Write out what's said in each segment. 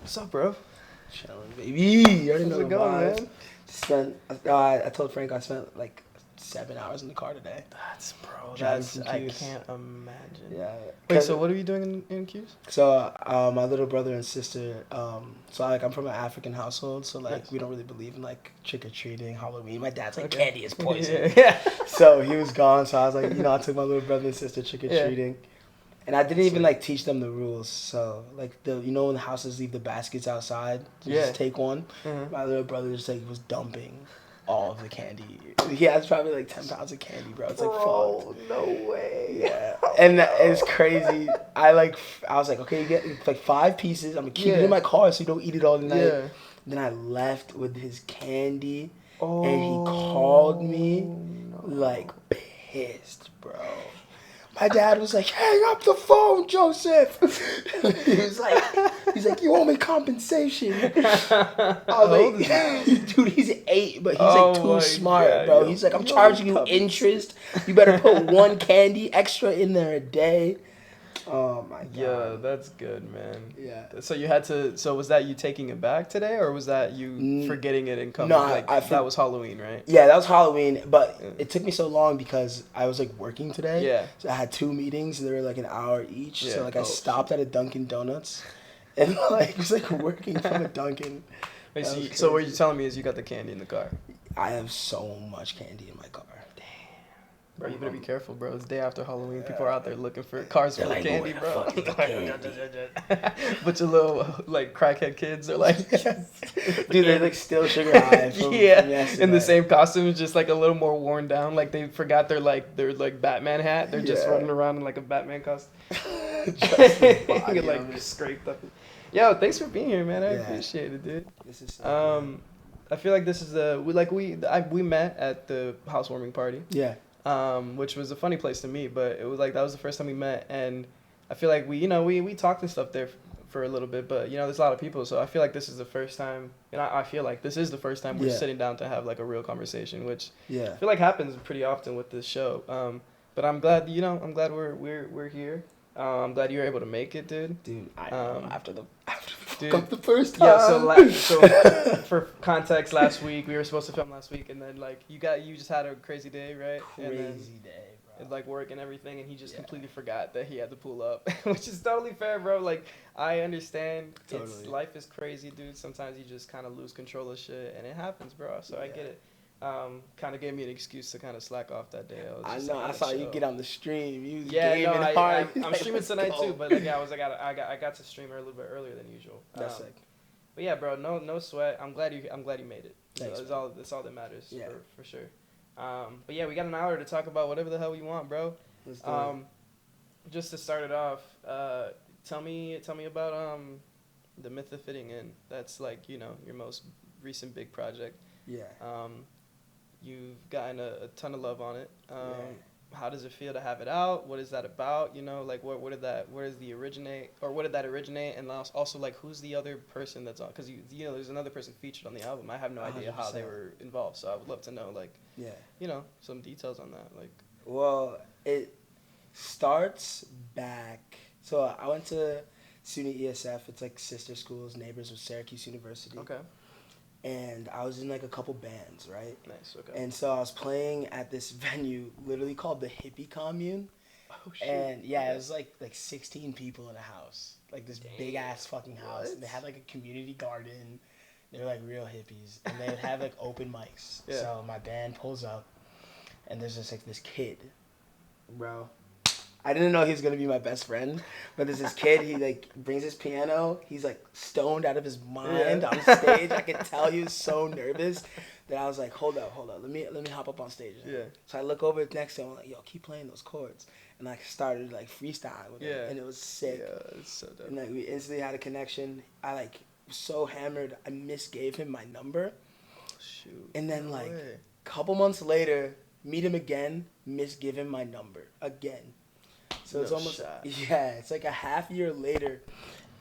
What's up, bro? Chilling, baby. You already How's know it the going, vibes. man? I told Frank I spent like 7 hours in the car today. Driving from I Q's. can't imagine. Yeah. Wait, so what are you doing in Q's? So my little brother and sister. I'm from an African household, so like Nice. we don't really believe in like trick or treating, Halloween. My dad's like Okay. candy is poison. Yeah. So he was gone. So I was like, I took my little brother and sister trick or treating. And I didn't even Sweet. like teach them the rules. So like when the houses leave the baskets outside, you Yeah. just take one. Mhm. My little brother just like was dumping all of the candy. He has probably like 10 pounds of candy, bro. It's like fucked. No way. Yeah, and it's crazy. I was like, okay, you get like 5 pieces. I'm gonna keep it in my car so you don't eat it all night. Yeah. Then I left with his candy, Oh. and he called me like pissed, bro. My dad was like, hang up the phone, Joseph. He's like, you owe me compensation. I was like, dude, he's 8, but he's like too smart, bro. He's like, I'm charging you interest. You better put 1 candy extra in there a day. Oh my god. Yeah, that's good, man. Yeah. So was that you taking it back today, or was that you forgetting it and coming? No, that was Halloween, right? Yeah, that was Halloween, but it took me so long because I was like working today. Yeah. So I had 2 meetings, they were like an hour each. Yeah. So like I stopped at a Dunkin' Donuts, and like was like working from a Dunkin'. Wait, so what you're telling me is you got the candy in the car? I have so much candy in my car. Bro, you better be careful, bro. It's day after Halloween. People are out there looking for cars full of candy, bro. Bunch of little, like, crackhead kids are like... Dude, they're, like, still sugar high from yesterday. In the same costumes, just, like, a little more worn down. Like, they forgot their Batman hat. They're just running around in, like, a Batman costume. Just scraped up. Yo, thanks for being here, man. I appreciate it, dude. This is I feel like this is we met at the housewarming party. Yeah. Which was a funny place to meet, but it was like that was the first time we met, and I feel like we talked and stuff there for a little bit, but there's a lot of people, so I feel like this is the first time, and I feel like this is the first time we're sitting down to have like a real conversation, which I feel like happens pretty often with this show. But I'm glad we're here. I'm glad you were able to make it, dude. Dude, I know, after the first time. Yeah, so for context, last week we were supposed to film last week, and then like you just had a crazy day, right? Crazy day, bro. And like work and everything, and he just completely forgot that he had to pull up, which is totally fair, bro. Like I understand, life is crazy, dude. Sometimes you just kind of lose control of shit, and it happens, bro. So I get it. Kind of gave me an excuse to kind of slack off that day. I know. I saw you get on the stream. You was I'm streaming tonight too. But like, I got to stream a little bit earlier than usual. That's sick. But yeah, bro, no sweat. I'm glad you made it. Thanks, that's all that matters. Yeah. For sure. But yeah, we got an hour to talk about whatever the hell we want, bro. Let's do it. Just to start it off, tell me about the Myth of Fitting In. That's like your most recent big project. Yeah. You've gotten a ton of love on it. How does it feel to have it out? What is that about? Like where did that originate? And also like who's the other person that's on? Because there's another person featured on the album. I have no idea 100%. How they were involved. So I would love to know some details on that. Like, well, it starts back. So I went to SUNY ESF. It's like sister schools, neighbors with Syracuse University. Okay. And I was in like a couple bands, right? Nice, okay. And so I was playing at this venue literally called the Hippie Commune. Oh shit. And it was like 16 people in a house. Like this big ass fucking house. What? And they had like a community garden. They were like real hippies. And they would have like open mics. Yeah. So my band pulls up and there's just like this kid. Bro. I didn't know he was gonna be my best friend, but there's this kid. He like brings his piano. He's like stoned out of his mind on stage. I could tell he was so nervous that I was like, "Hold up, let me hop up on stage." Yeah. So I look over next to him. I'm like, "Yo, keep playing those chords," and I started like freestyling with him, and it was sick. Yeah, it's so dope. And like we instantly had a connection. I like was so hammered. I misgave him my number. Oh, shoot. And then a couple months later, meet him again. Misgive him my number again. So it's almost it's like a half year later,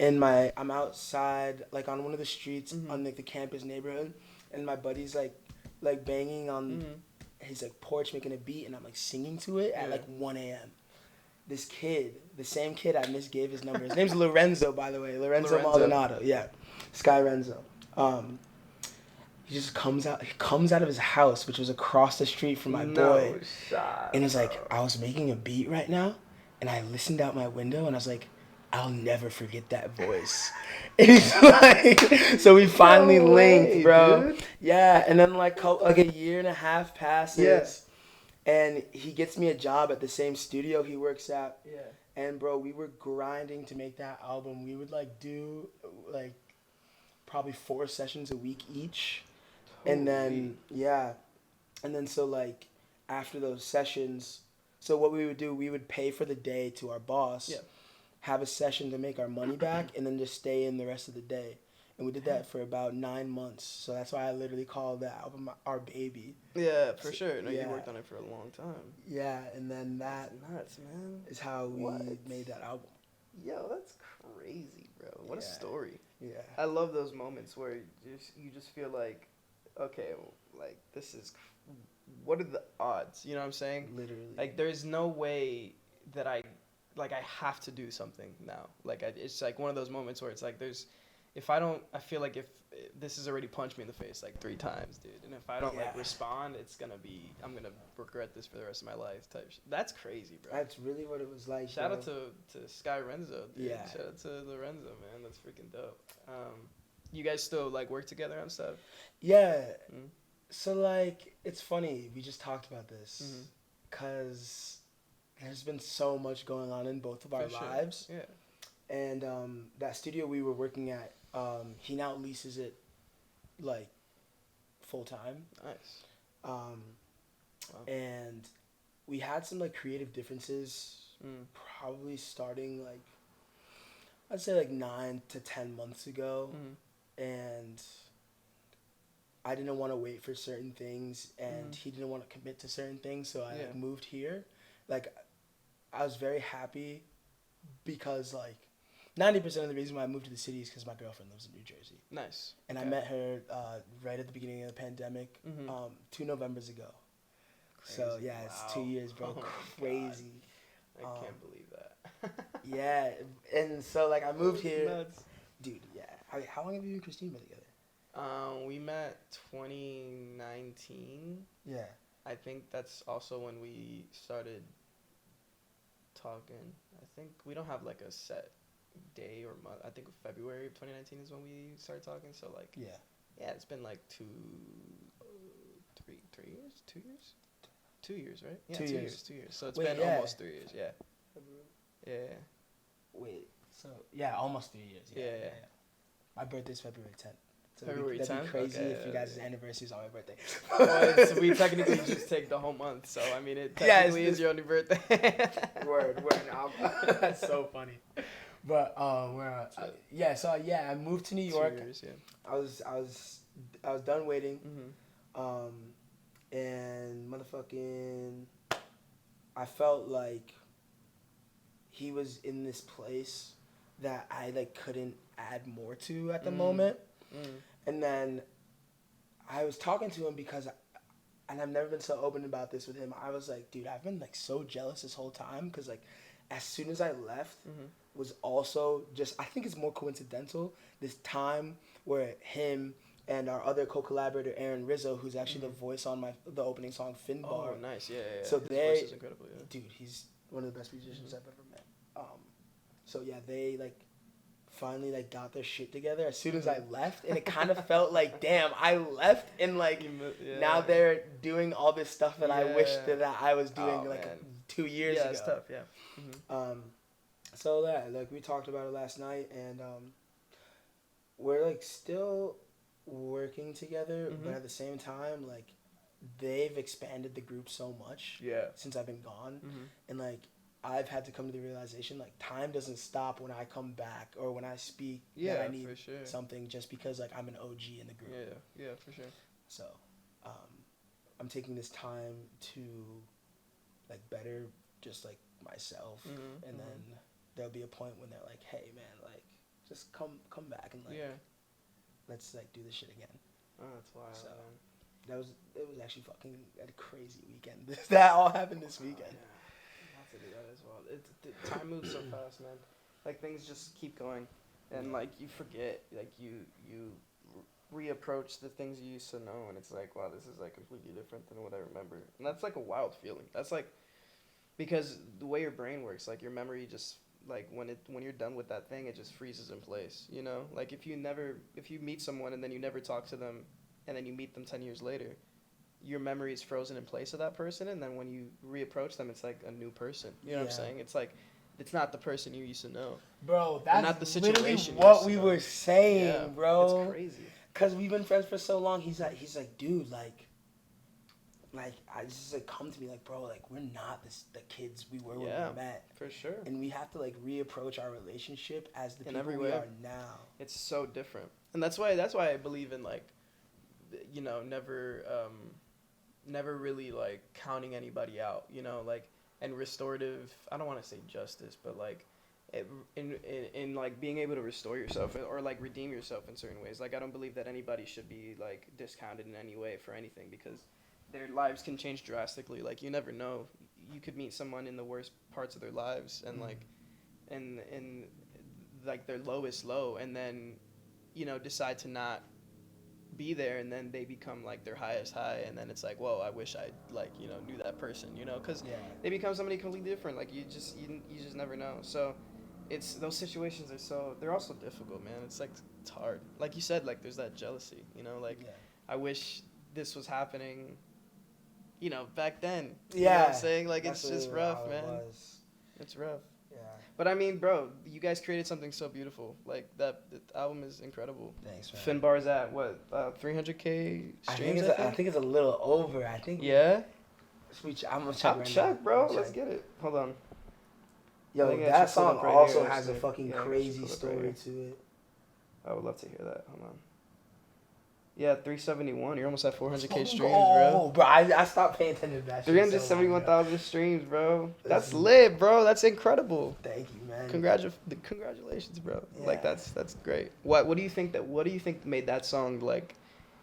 and I'm outside like on one of the streets on like the campus neighborhood, and my buddy's like banging on his like porch making a beat, and I'm like singing to it at like 1 a.m. This kid, the same kid I misgave his number. His name's Lorenzo, by the way. Lorenzo Maldonado. Yeah. Sky Renzo. He just comes out. He comes out of his house, which was across the street from my boy, shot, and it's like, I was making a beat right now, and I listened out my window, and I was like, I'll never forget that voice. And he's like, so we finally linked, bro. Dude. Yeah, and then like a year and a half passes, and he gets me a job at the same studio he works at. Yeah. And bro, we were grinding to make that album. We would like do like probably 4 sessions a week each. And then, and then so like after those sessions, so what we would do, we would pay for the day to our boss, have a session to make our money back, and then just stay in the rest of the day. And we did that for about 9 months. So that's why I literally called that album our baby. Yeah, for sure. No, you worked on it for a long time. Yeah, and then that's nuts, man. Is how we made that album. Yo, that's crazy, bro. What a story. Yeah. I love those moments where you just feel like, okay, like this is, what are the odds? You know what I'm saying? Literally. Like there's no way that I have to do something now. Like it's like one of those moments where it's like I feel like if this has already punched me in the face like 3 times, dude. And if I don't like respond, I'm gonna regret this for the rest of my life type shit. That's crazy, bro. That's really what it was like. Shout out to Sky Renzo, dude. Yeah. Shout out to Lorenzo, man. That's freaking dope. You guys still like work together on stuff? Yeah. Mm-hmm. So like, it's funny. We just talked about this because there's been so much going on in both of our lives. Yeah. And that studio we were working at, he now leases it like full time. Nice. Wow. And we had some like creative differences, probably starting like, I'd say like 9 to 10 months ago. And I didn't want to wait for certain things, and he didn't want to commit to certain things, so I like moved here. Like, I was very happy because like 90% of the reason why I moved to the city is because my girlfriend lives in New Jersey. Nice. And I met her right at the beginning of the pandemic, 2 Novembers ago. Crazy. So yeah, it's 2 years, bro. Oh crazy. I can't believe that. Yeah, and so like I moved here. Nuts. Dude, yeah. How long have you and Christine been together? We met 2019. Yeah. I think that's also when we started talking. I think we don't have like a set day or month. I think February of 2019 is when we started talking. So like, yeah, it's been like 2 years, 2 years, 2 years, right? Yeah, 2 years. 2 years. So it's been almost 3 years. Yeah. Yeah. Wait. So yeah, almost 3 years. Yeah. My birthday's February 10th. So February 10th? That'd be crazy Okay, if you guys' anniversary is on my birthday. Well, we technically just take the whole month, so I mean, it technically is your only birthday. Word. That's so funny. But I moved to New York. 2 years, yeah. I was done waiting. And motherfucking, I felt like he was in this place that I like couldn't add more to at the moment. And then I was talking to him because, and I've never been so open about this with him. I was like, dude, I've been like so jealous this whole time because like as soon as I left was also just, I think it's more coincidental, this time where him and our other co-collaborator Aaron Rizzo, who's actually the voice on the opening song Finbar. Oh, nice, yeah. So his voice is incredible, dude, he's one of the best musicians I've ever met. So yeah, they like finally like got their shit together as soon as I left, and it kind of felt like, damn, I left and like now they're doing all this stuff that I wish that I was doing 2 years ago. Yeah, it's tough, yeah. So like we talked about it last night, and we're like still working together, but at the same time, like they've expanded the group so much since I've been gone, and like I've had to come to the realization like time doesn't stop when I come back or when I speak that I need something just because like I'm an OG in the group. Yeah, for sure. So I'm taking this time to like better just like myself, and then there'll be a point when they're like, hey man, like just come back and like let's like do this shit again. Oh, that's wild. So it was actually fucking a crazy weekend. That all happened this weekend. To do that as well. Time moves so fast, man. Like things just keep going. and like you forget, like you reapproach the things you used to know, and it's like, wow, this is like completely different than what I remember, and that's like a wild feeling. That's like because the way your brain works, like your memory just like when you're done with that thing, it just freezes in place. You know, like if you meet someone and then you never talk to them, and then you meet them 10 years later, your memory is frozen in place of that person, and then when you reapproach them, it's like a new person. You know what I'm saying? It's like it's not the person you used to know. Bro, that's not the literally situation what we were saying, yeah, bro. It's crazy. Cause we've been friends for so long. He's like, dude, like I just like come to me like, bro, like we're not the kids we were when we met. For sure. And we have to like reapproach our relationship as the people we way. are now. It's so different, and that's why I believe in like, you know, never really like counting anybody out. You know, like and restorative. I don't want to say justice, but like. In like being able to restore yourself or like redeem yourself in certain ways. Like I don't believe that anybody should be like discounted in any way for anything because their lives can change drastically. Like you never know. You could meet someone in the worst parts of their lives and like and like their lowest low and then, you know, decide to not be there and then they become like their highest high and then it's like, whoa, I wish I like, you know, knew that person, you know, because they become somebody completely different. Like you just never know. So it's those situations they're also difficult, man. It's like it's hard. Like you said, like there's that jealousy, you know, like I wish this was happening, you know, back then. You know what I'm saying? Like it's just rough, man. It's rough. Yeah. But I mean, bro, you guys created something so beautiful. Like the album is incredible. Thanks, man. Finbar's at what? 300K streams. I think it's a little over. I think. Yeah. I'm gonna check right now. Bro. Let's get it. Hold on. Yo, that song also has a fucking crazy story to it. I would love to hear that. Hold on. Yeah, 371. You're almost at 400K streams, bro. Bro, I stopped paying attention to that shit. 371,000 streams, bro. That's lit, bro. That's incredible. Thank you, man. Congratulations, bro. Yeah. Like that's great. What do you think made that song like?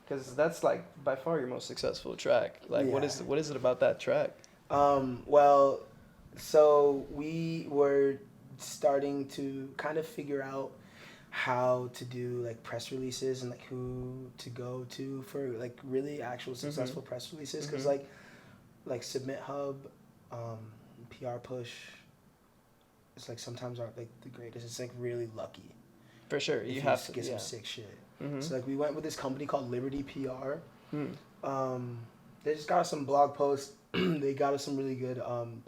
Because that's like by far your most successful track. Like, what is it about that track? Well, so we were starting to kind of figure out how to do like press releases and like who to go to for like really actual successful press releases because like Submit Hub, PR Push, it's like sometimes aren't like the greatest. It's like really lucky. For sure, you have to get some sick shit. So like we went with this company called Liberty PR. They just got us some blog posts. They got us some really good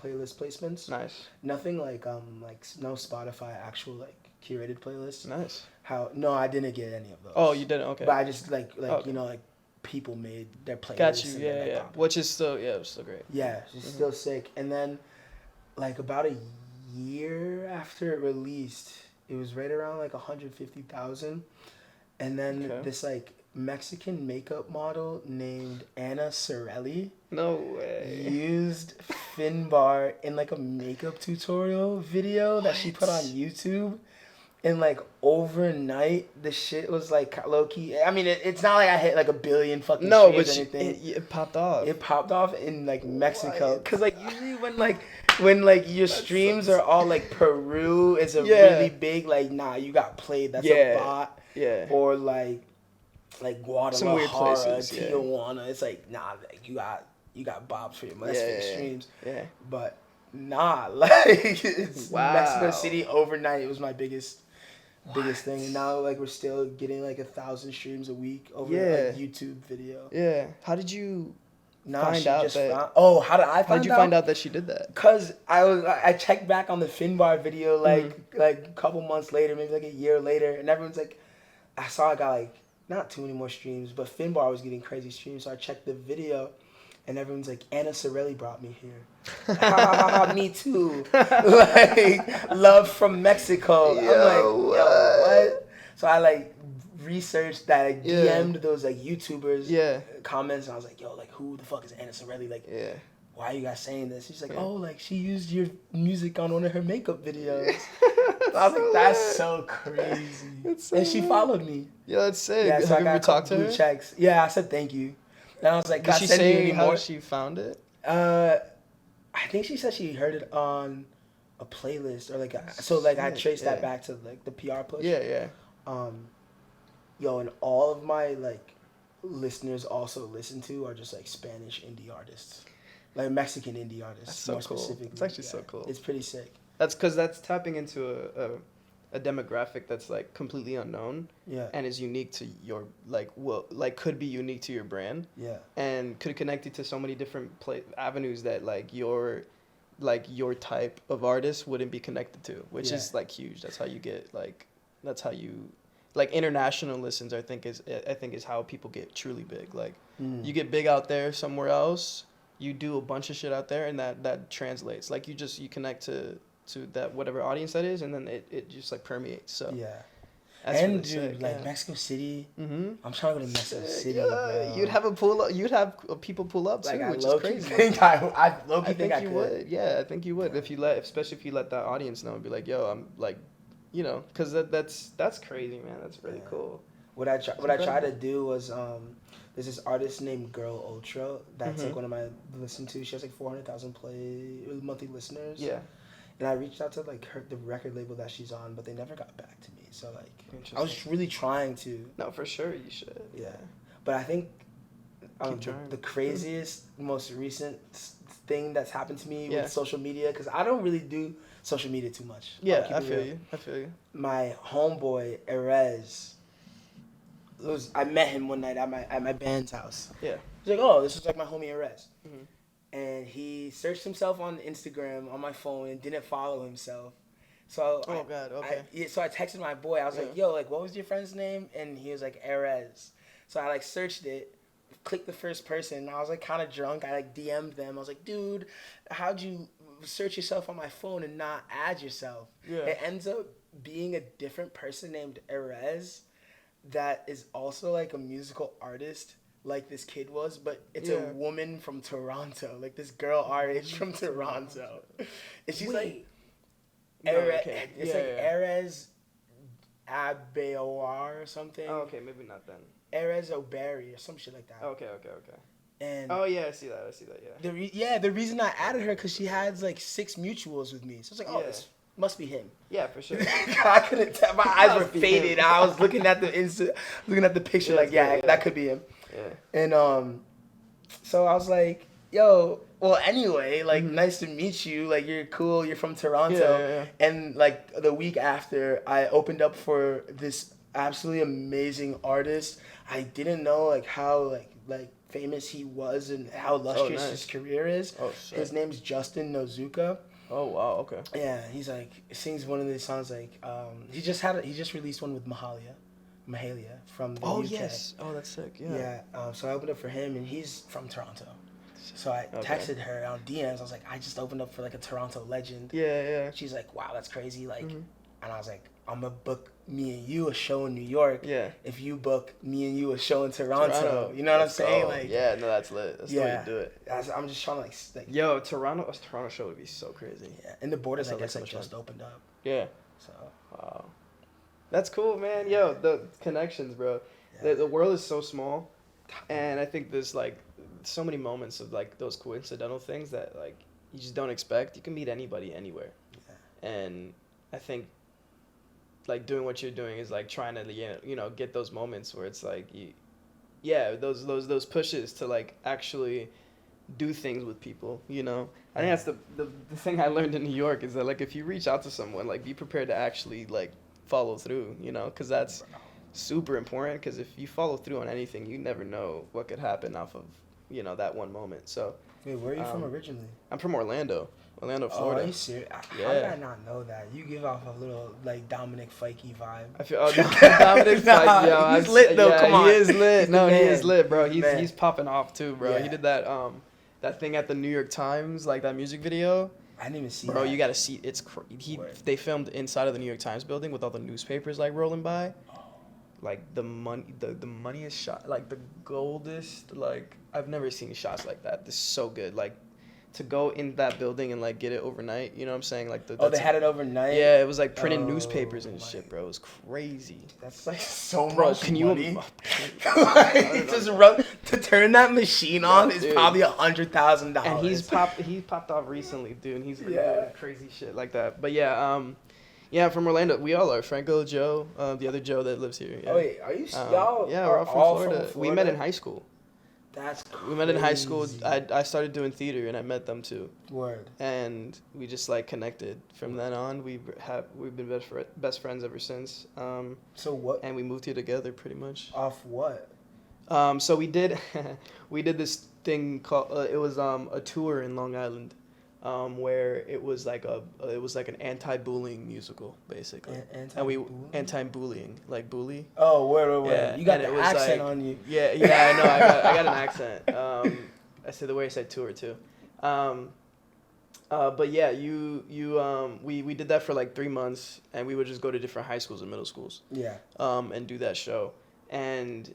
playlist placements. Nice. Nothing like no Spotify actual like curated playlists. Nice. No, I didn't get any of those. Oh, you didn't? Okay. But I just like you know like people made their playlists. Got you. Yeah. Which is still it was still great. Yeah, it's still sick. And then like about a year after it released, it was right around like 150,000. And then this like Mexican makeup model named Anna Sorelli. No way. Used Finbar in like a makeup tutorial video that she put on YouTube. And like overnight, the shit was like low key. I mean, it's not like I hit like a billion fucking streams or anything. It popped off. It popped off in like Mexico. Cause like usually when your streams are all like Peru is a really big like you got played. That's a bot. Yeah. Or like Guadalajara, some weird places, Tijuana. It's like like you got bobs for your Mexican streams. Yeah. But like it's Mexico City overnight. It was my biggest thing, and now like we're still getting like 1,000 streams a week over like YouTube video. Yeah. How did you find out that? How did I find out? How did you find out that she did that? Cause I checked back on the Finbar video like a couple months later, maybe like a year later, and everyone's like, I saw I got like not too many more streams, but Finbar was getting crazy streams, so I checked the video. And everyone's like, Anna Sorelli brought me here. Me too. Like, love from Mexico. I'm like, yo, what? So I like researched that. I DM'd those like YouTubers comments, and I was like, yo, like who the fuck is Anna Sorelli? Like, why are you guys saying this? She's like, oh, like she used your music on one of her makeup videos. So I was like, that's so crazy. And she followed me. Yeah, that's sick. Yeah, so have you ever talked to her? Checks. Yeah, I said thank you. And I was like, did she say how she found it? I think she said she heard it on a playlist or like I Shit, traced that yeah. back to like the PR push. Yeah. Yo, and all of my like listeners also listen to are just like Spanish indie artists, like Mexican indie artists. That's so more cool. specifically. It's actually so cool. It's pretty sick. That's because that's tapping into a demographic that's like completely unknown. Yeah. And is unique to your could be unique to your brand. Yeah. And could connect you to so many different avenues that like your type of artist wouldn't be connected to, which is like huge. That's how you get international listens. I think is how people get truly big. Like you get big out there somewhere else, you do a bunch of shit out there, and that translates. Like you connect to that whatever audience that is, and then it just like permeates. So yeah. that's And really dude, sick, like yeah. Mexico City. Mm-hmm. I'm trying to go to Mexico City. Yeah, Bro. you'd have a pull up. You'd have people pull up like too, I which is low-key crazy. think I low-key I think I you could. would. Yeah, I think you would especially if you let that audience know and be like, yo, I'm like, because that's crazy, man. That's really cool. What I tried to do was there's this artist named Girl Ultra that's like one of my listen to. She has like 400,000 monthly listeners. Yeah. And I reached out to like the record label that she's on, but they never got back to me. So like I was really trying to. No, for sure you should. Yeah, but I think The craziest, most recent thing that's happened to me Yeah. with social media, because I don't really do social media too much. Yeah, I feel you. My homeboy Erez, I met him one night at my band's house. Yeah. He's like, oh, this is like my homie Erez. Mm-hmm. And he searched himself on Instagram on my phone and didn't follow himself. So God, okay. So I texted my boy. I was like, yo, like, what was your friend's name? And he was like, Erez. So I like searched it, clicked the first person. And I was like kind of drunk. I like DM'd them. I was like, dude, how'd you search yourself on my phone and not add yourself? Yeah. It ends up being a different person named Erez that is also like a musical artist, like this kid was, but it's a woman from Toronto, like this girl artist from Toronto, and she's like, it's Erez Abeoar or something. Oh, okay, maybe not then. Erez O'Barry or some shit like that. Okay. And I see that. Yeah. The reason I added her because she has like 6 mutuals with me, so I was like, this must be him. Yeah, for sure. I couldn't tell. My eyes were faded. I was looking at the picture like, that could be him. Yeah. And so I was like, yo, well, anyway, like, nice to meet you. Like, you're cool. You're from Toronto. Yeah. And like the week after, I opened up for this absolutely amazing artist. I didn't know like how like famous he was and how illustrious his career is. Oh shit. His name's Justin Nozuka. Oh wow, okay. Yeah, he's like sings one of these songs like he just released one with Mahalia from the UK. Oh yes. Oh, that's sick. Yeah. Yeah. So I opened up for him, and he's from Toronto. So I texted her on DMs. I was like, I just opened up for like a Toronto legend. Yeah. She's like, wow, that's crazy. Like, and I was like, I'm gonna book me and you a show in New York. Yeah. If you book me and you a show in Toronto. You know what I'm saying? Like, yeah, no, that's lit. That's the way to do it. I'm just trying to like. Yo, Toronto show would be so crazy. Yeah, and the borders I guess like just opened up. Yeah. So. Wow. That's cool, man. Yo, the connections, bro. Yeah. The world is so small, and I think there's like so many moments of like those coincidental things that like you just don't expect. You can meet anybody anywhere, and I think like doing what you're doing is like trying to get those moments where it's like those pushes to like actually do things with people. I think that's the thing I learned in New York is that like if you reach out to someone, like be prepared to actually like follow through, because that's super important, because if you follow through on anything, you never know what could happen off of that one moment. So wait, where are you from originally? I'm from Florida. Oh, are you serious? How did I not know that? You give off a little like Dominic Fikey vibe. I feel Dominic Fikey, yo, he's lit though. Come on, he is lit. He is lit, bro. He's popping off too, bro. He did that thing at the New York Times, like that music video. I didn't even see bro, that. You gotta see it's they filmed inside of the New York Times building with all the newspapers like rolling by. Like the moneyest shot, like the goldest, like I've never seen shots like that. This is so good. Like to go in that building and like get it overnight. You know what I'm saying? Like they had it overnight. Yeah, it was like printing newspapers and shit, bro. It was crazy. That's like so Bro, much can money. you Like, just run to turn that machine on is probably $100,000. And he popped off recently, dude. And he's doing crazy shit like that. But yeah, from Orlando. We all are. Franco, Joe, the other Joe that lives here. Yeah. Oh wait, are you y'all? Yeah, we're all all from Florida. We met in high school. That's crazy. We met in high school. I started doing theater and I met them too. Word. And we just like connected. From then on, we've been best friends ever since. So what? And we moved here together pretty much. Off what? So we did this thing called it was a tour in Long Island. Where it was like an anti-bullying musical basically. Anti-bullying, like bully. Oh, word. Yeah, you got the accent on you. Yeah, I know. I got an accent. I said the way I said tour too. But yeah, we did that for like 3 months, and we would just go to different high schools and middle schools. Yeah. And do that show, and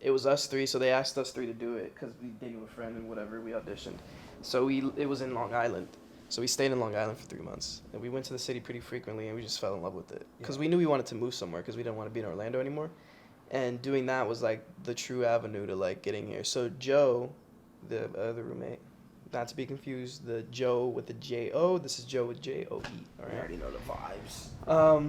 it was us three, so they asked us three to do it because they knew a friend and whatever. We auditioned. So it was in Long Island. So we stayed in Long Island for 3 months. And we went to the city pretty frequently, and we just fell in love with it. Because we knew we wanted to move somewhere because we didn't want to be in Orlando anymore. And doing that was, like, the true avenue to, like, getting here. So Joe, the other roommate, not to be confused, the Joe with the J-O, this is Joe with J-O-E. All right? I already know the vibes.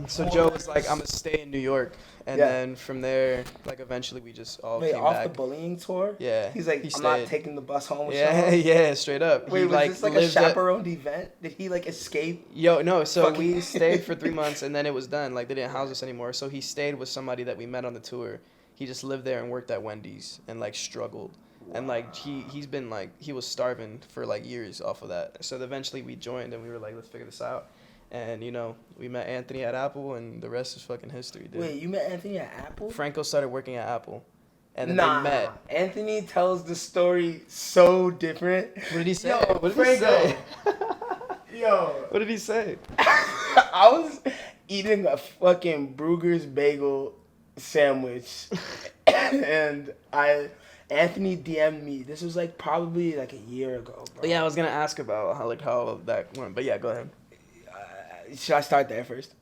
So Joe was like, I'm going to stay in New York. And then from there, like, eventually we just all came off back. The bullying tour? Yeah. He's like, I'm not taking the bus home with Yeah, straight up. Wait, was this like a chaperoned event? Did he, like, escape? Yo, no, so we stayed for 3 months, and then it was done. Like, they didn't house us anymore. So he stayed with somebody that we met on the tour. He just lived there and worked at Wendy's and, like, struggled. Wow. And, like, he's been, like, he was starving for, like, years off of that. So eventually we joined, and we were like, let's figure this out. And, you know, we met Anthony at Apple, and the rest is fucking history, dude. Wait, you met Anthony at Apple? Franco started working at Apple. And then they met. Anthony tells the story so different. What did he say? Yo, what did he say? Yo. What did he say? I was eating a fucking Bruegger's bagel sandwich, and Anthony DM'd me. This was, like, probably, like, a year ago, bro. Yeah, I was going to ask about how that went. But, yeah, go ahead. Should I start there first?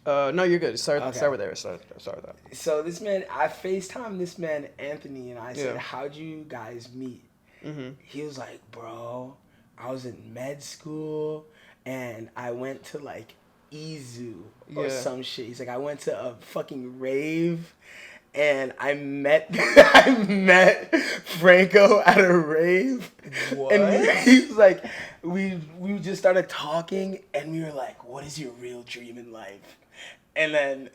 No, you're good. Start with there. Start with that. So this man, I FaceTimed this man, Anthony, and I said, how'd you guys meet? Mm-hmm. He was like, bro, I was in med school, and I went to, like, EZU or some shit. He's like, I went to a fucking rave, and I met Franco at a rave. What? And he was like, we just started talking, and we were like, what is your real dream in life? And then,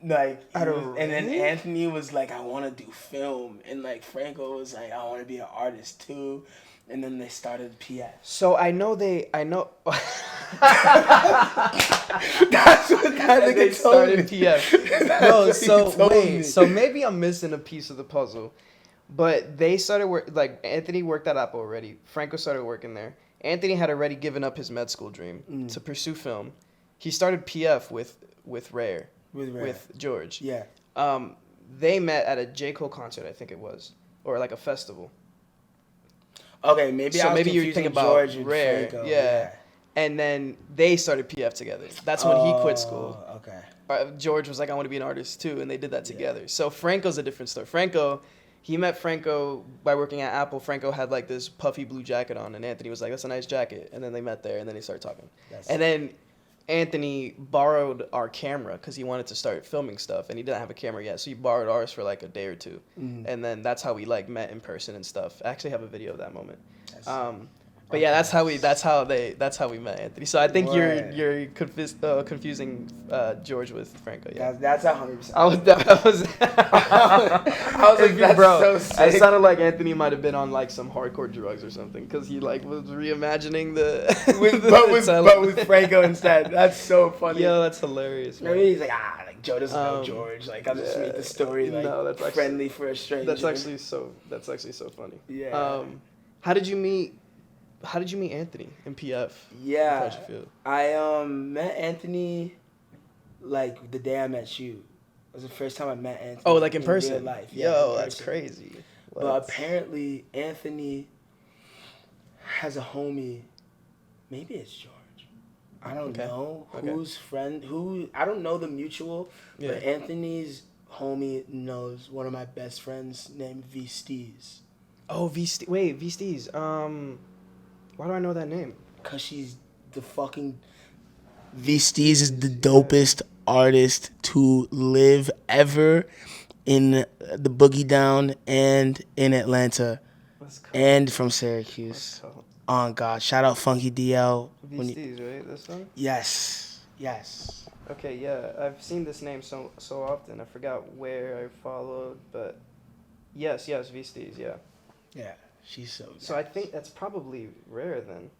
like, and then Anthony was like, I want to do film. And, like, Franco was like, I want to be an artist too. And then they started PF. So I know. That's what that nigga started me. PF. No, so wait. So maybe I'm missing a piece of the puzzle. But they started like Anthony worked at Apple already. Franco started working there. Anthony had already given up his med school dream to pursue film. He started PF with Rare. With George. Yeah. They met at a J. Cole concert, I think it was, or like a festival. Okay, maybe you're thinking about George Rare. Franco. Yeah. And then they started PF together. That's when he quit school. Okay. George was like, I want to be an artist too, and they did that together. So Franco's a different story. He met Franco by working at Apple. Franco had like this puffy blue jacket on, and Anthony was like, that's a nice jacket. And then they met there, and then they started talking. Then Anthony borrowed our camera because he wanted to start filming stuff, and he didn't have a camera yet, so he borrowed ours for like a day or two. And then that's how we like met in person and stuff. I actually have a video of that moment. But yeah, that's how we met Anthony. So I think you're confusing George with Franco. Yeah, that's 100%. I was like, that's bro, so sick. it sounded like Anthony might have been on like some hardcore drugs or something because he like was reimagining but with Franco instead. That's so funny. Yo, that's hilarious. Maybe he's like, like Joe doesn't know George. Like I'll just make the story like that's friendly for a stranger. That's actually so funny. Yeah. How did you meet Anthony in PF? Yeah. How'd you feel? I met Anthony like the day I met you. It was the first time I met Anthony. Oh, like in person? Real life. Yo, that's crazy. But apparently Anthony has a homie. Maybe it's George. I don't know whose friend. I don't know the mutual, but Anthony's homie knows one of my best friends named V Steez. Oh, V Steez. Why do I know that name? Cause she's the fucking. V Steez is the dopest artist to live ever in the Boogie Down and in Atlanta, and from Syracuse. Oh God! Shout out Funky DL. V Steez, right? This one. Yes. Okay, yeah, I've seen this name so often. I forgot where I followed, but yes, V Steez, yeah. Yeah, she's so good. So I think that's probably rare then.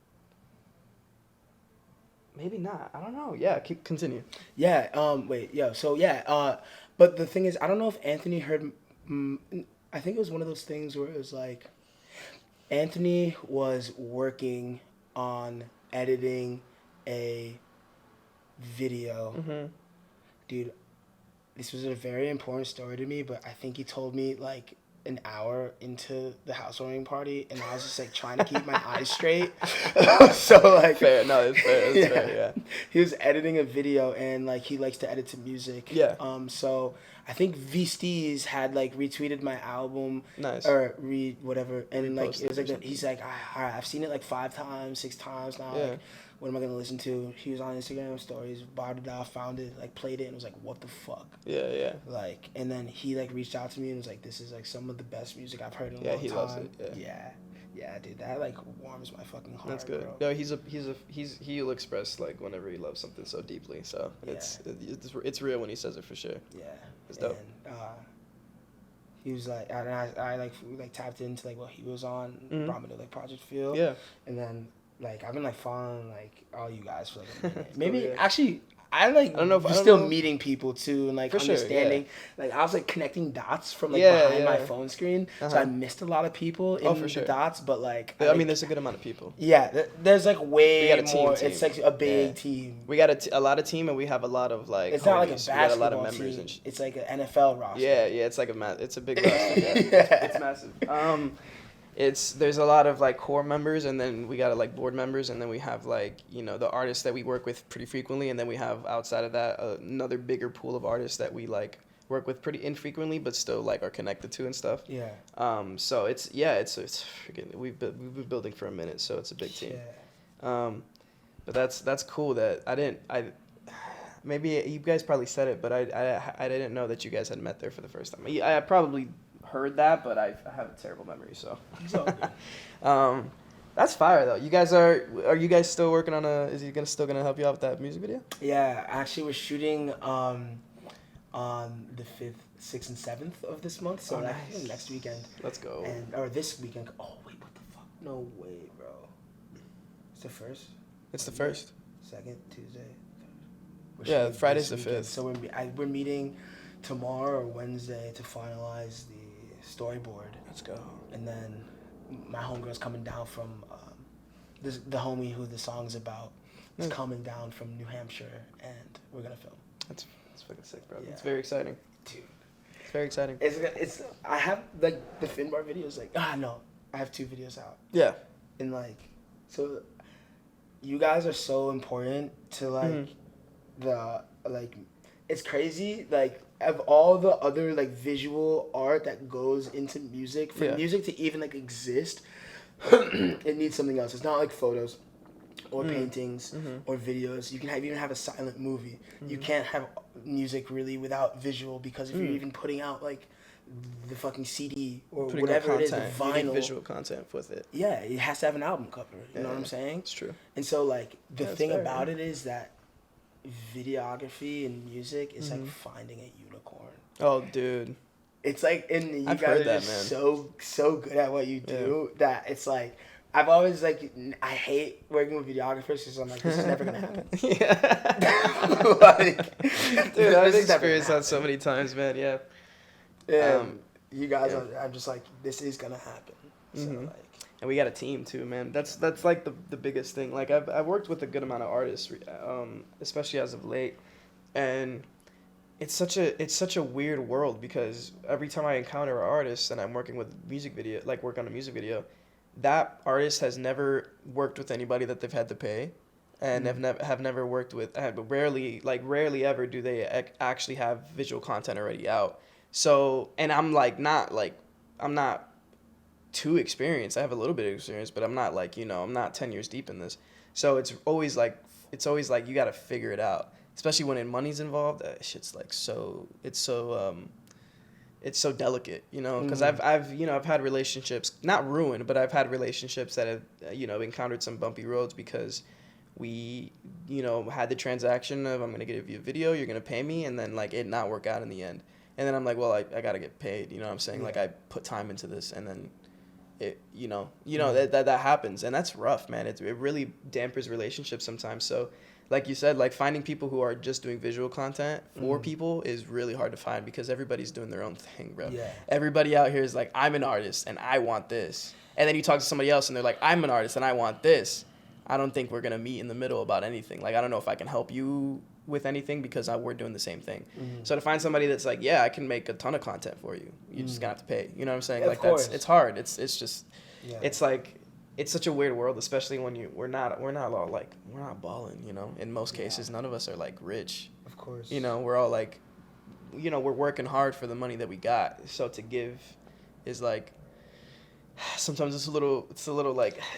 Maybe not. I don't know. Yeah, continue. Yeah. But the thing is, I don't know if Anthony heard. I think it was one of those things where it was like, Anthony was working on editing a video. Mm-hmm. Dude, this was a very important story to me, but I think he told me like an hour into the housewarming party, and I was just like trying to keep my eyes straight. So like, fair. No, it's fair. It's fair. Yeah. He was editing a video, and like he likes to edit to music. Yeah. So I think V Steez had like retweeted my album. Nice. Or whatever, and like it was like something. he's like, I've seen it like 5 times, 6 times now. Yeah. Like, what am I gonna listen to? He was on Instagram stories, barred it out, found it, like played it, and was like, what the fuck? Yeah. Like, and then he like reached out to me and was like, this is like some of the best music I've heard in a long time. Yeah, he loves it. Yeah, dude, that like warms my fucking heart. That's good. Bro. No, he'll express like whenever he loves something so deeply. So it's real when he says it for sure. Yeah, it's dope. And, he was like, I we tapped into like what he was on, brought me to like Project Feel. Yeah, and then like I've been like following like all you guys for like a minute. Maybe actually. I don't know if I'm still meeting people too and like for understanding. Sure, yeah. Like I was like connecting dots from like behind my phone screen, so I missed a lot of people in the dots. But like, I mean, there's a good amount of people. Yeah, there's like way more. Team. It's like a big team. We got a lot of team, and we have a lot of like. It's not like a basketball a lot of members team. It's like an NFL roster. Yeah, it's like it's a big roster. Yeah. It's massive. There's a lot of like core members, and then we got like board members, and then we have like the artists that we work with pretty frequently, and then we have outside of that another bigger pool of artists that we like work with pretty infrequently, but still like are connected to and stuff. Yeah. So it's freaking we've been building for a minute, so it's a big team. Yeah. But that's cool that maybe you guys probably said it, but I didn't know that you guys had met there for the first time. I probably heard that, but I have a terrible memory, so. That's fire though. You guys are you guys still working on is he still gonna help you out with that music video? Yeah, actually we're shooting on the 5th, 6th, and 7th of this month, so nice. Next weekend. Let's go. Or this weekend. Oh wait, what the fuck? No way, bro. It's the 1st. It's the 1st. 2nd, Tuesday. Yeah, Friday's the 5th. So we're meeting tomorrow or Wednesday to finalize the storyboard. Let's go. And then my homegirl's coming down from the homie who the song's about is coming down from New Hampshire, and we're gonna film. That's fucking sick, bro. Yeah. It's very exciting, dude. It's very exciting. It's I have like the Finbar videos. Like no, I have 2 videos out. Yeah. And like, so you guys are so important to like the like. It's crazy like. Of all the other like visual art that goes into music, for music to even like exist, it needs something else. It's not like photos or paintings or videos. You can even have a silent movie. You can't have music really without visual, because if you're even putting out like the fucking CD or whatever it is, the vinyl, you need visual content with it. Yeah, it has to have an album cover. You know what I'm saying? It's true. And so like the thing about it is that videography and music is like finding a unicorn. Oh, dude. It's like, and you I've guys heard are that, just man. so good at what you do that it's like, I've always like, I hate working with videographers because I'm like, this is never gonna happen. Like, dude, I've experienced that so many times, man. Yeah. You guys I'm just like, this is gonna happen. So like. And we got a team too, man. That's like the biggest thing. Like I've worked with a good amount of artists, especially as of late, and it's such a weird world, because every time I encounter an artist and I'm working with work on a music video, that artist has never worked with anybody that they've had to pay, and have never worked with, rarely ever do they actually have visual content already out. So, and I'm not too experienced. I have a little bit of experience, but I'm not I'm not 10 years deep in this. So it's always like you got to figure it out, especially when money's involved. Shit's like it's so delicate, because I've had relationships, not ruined, but I've had relationships that have, encountered some bumpy roads because we, had the transaction of, I'm going to give you a video, you're going to pay me, and then it not work out in the end. And then I'm like, well, I got to get paid, you know what I'm saying? I put time into this, and then it, that happens, and that's rough, man. It really dampers relationships sometimes. So like you said, finding people who are just doing visual content for people is really hard to find because everybody's doing their own thing, bro. Yeah. Everybody out here is like, I'm an artist and I want this. And then you talk to somebody else and they're like, I'm an artist and I want this. I don't think we're going to meet in the middle about anything. I don't know if I can help you with anything because we're doing the same thing. So to find somebody that's like, yeah, I can make a ton of content for you. You just got to have to pay. You know what I'm saying? Yeah, of course. It's hard. It's just, yeah. It's such a weird world, especially when we're not all we're not balling, In most cases, none of us are rich. Of course. We're all we're working hard for the money that we got. So to give is sometimes it's a little this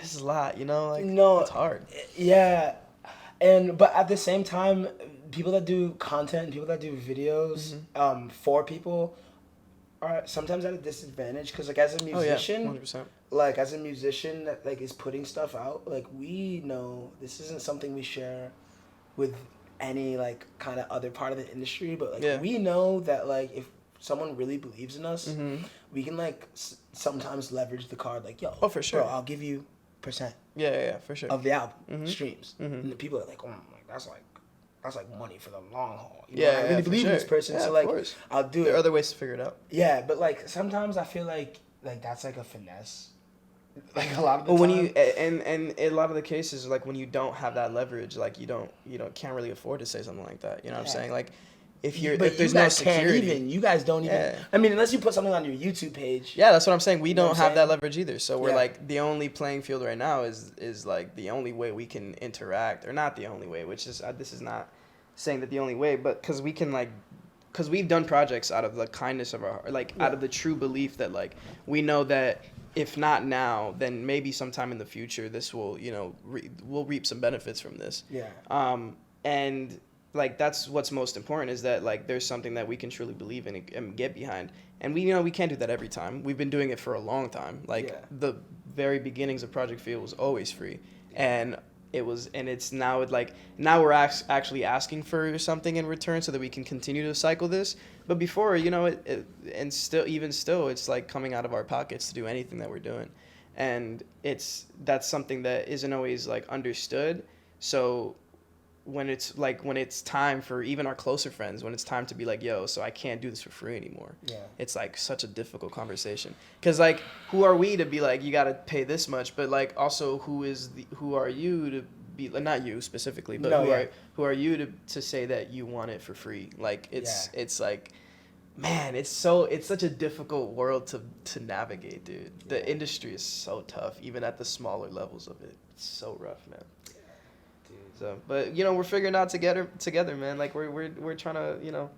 is a lot, No, it's hard. Yeah. But at the same time, people that do content, people that do videos, for people are sometimes at a disadvantage because as a musician, 100%. As a musician that is putting stuff out, we know this isn't something we share with any kind of other part of the industry, but we know that if someone really believes in us, we can sometimes leverage the card yo, oh, for sure, bro, I'll give you % yeah, for sure, of the album streams, and the people are oh that's money for the long haul. I really believe in this person, so I'll do it. There are other ways to figure it out. Yeah, but sometimes I feel like that's a finesse. A lot of the time. When you and a lot of the cases when you don't have that leverage, you can't really afford to say something like that. You know what I'm saying? If there's no security, you guys don't even. I mean, unless you put something on your YouTube page. Yeah, that's what I'm saying. We don't have that leverage either. So we're the only playing field right now is the only way we can interact, or not the only way. Which is this is not saying that the only way, but because we can because we've done projects out of the kindness of our heart, out of the true belief that we know that if not now, then maybe sometime in the future, this will we'll reap some benefits from this. Yeah. And that's what's most important is that there's something that we can truly believe in and get behind. And we can't do that every time. We've been doing it for a long time. The very beginnings of Project Feel was always free, and it's now now we're actually asking for something in return so that we can continue to cycle this. But before, and still it's coming out of our pockets to do anything that we're doing, and that's something that isn't always understood. So when it's time for even our closer friends, when it's time to be yo, so I can't do this for free anymore. Yeah. It's such a difficult conversation. Cause who are we to be you gotta pay this much, but also who are you to be, not you specifically, but who are you to say that you want it for free? It's man, it's such a difficult world to navigate, dude. The industry is so tough, even at the smaller levels of it. It's so rough, man. So, but we're figuring out together, man. We're trying to,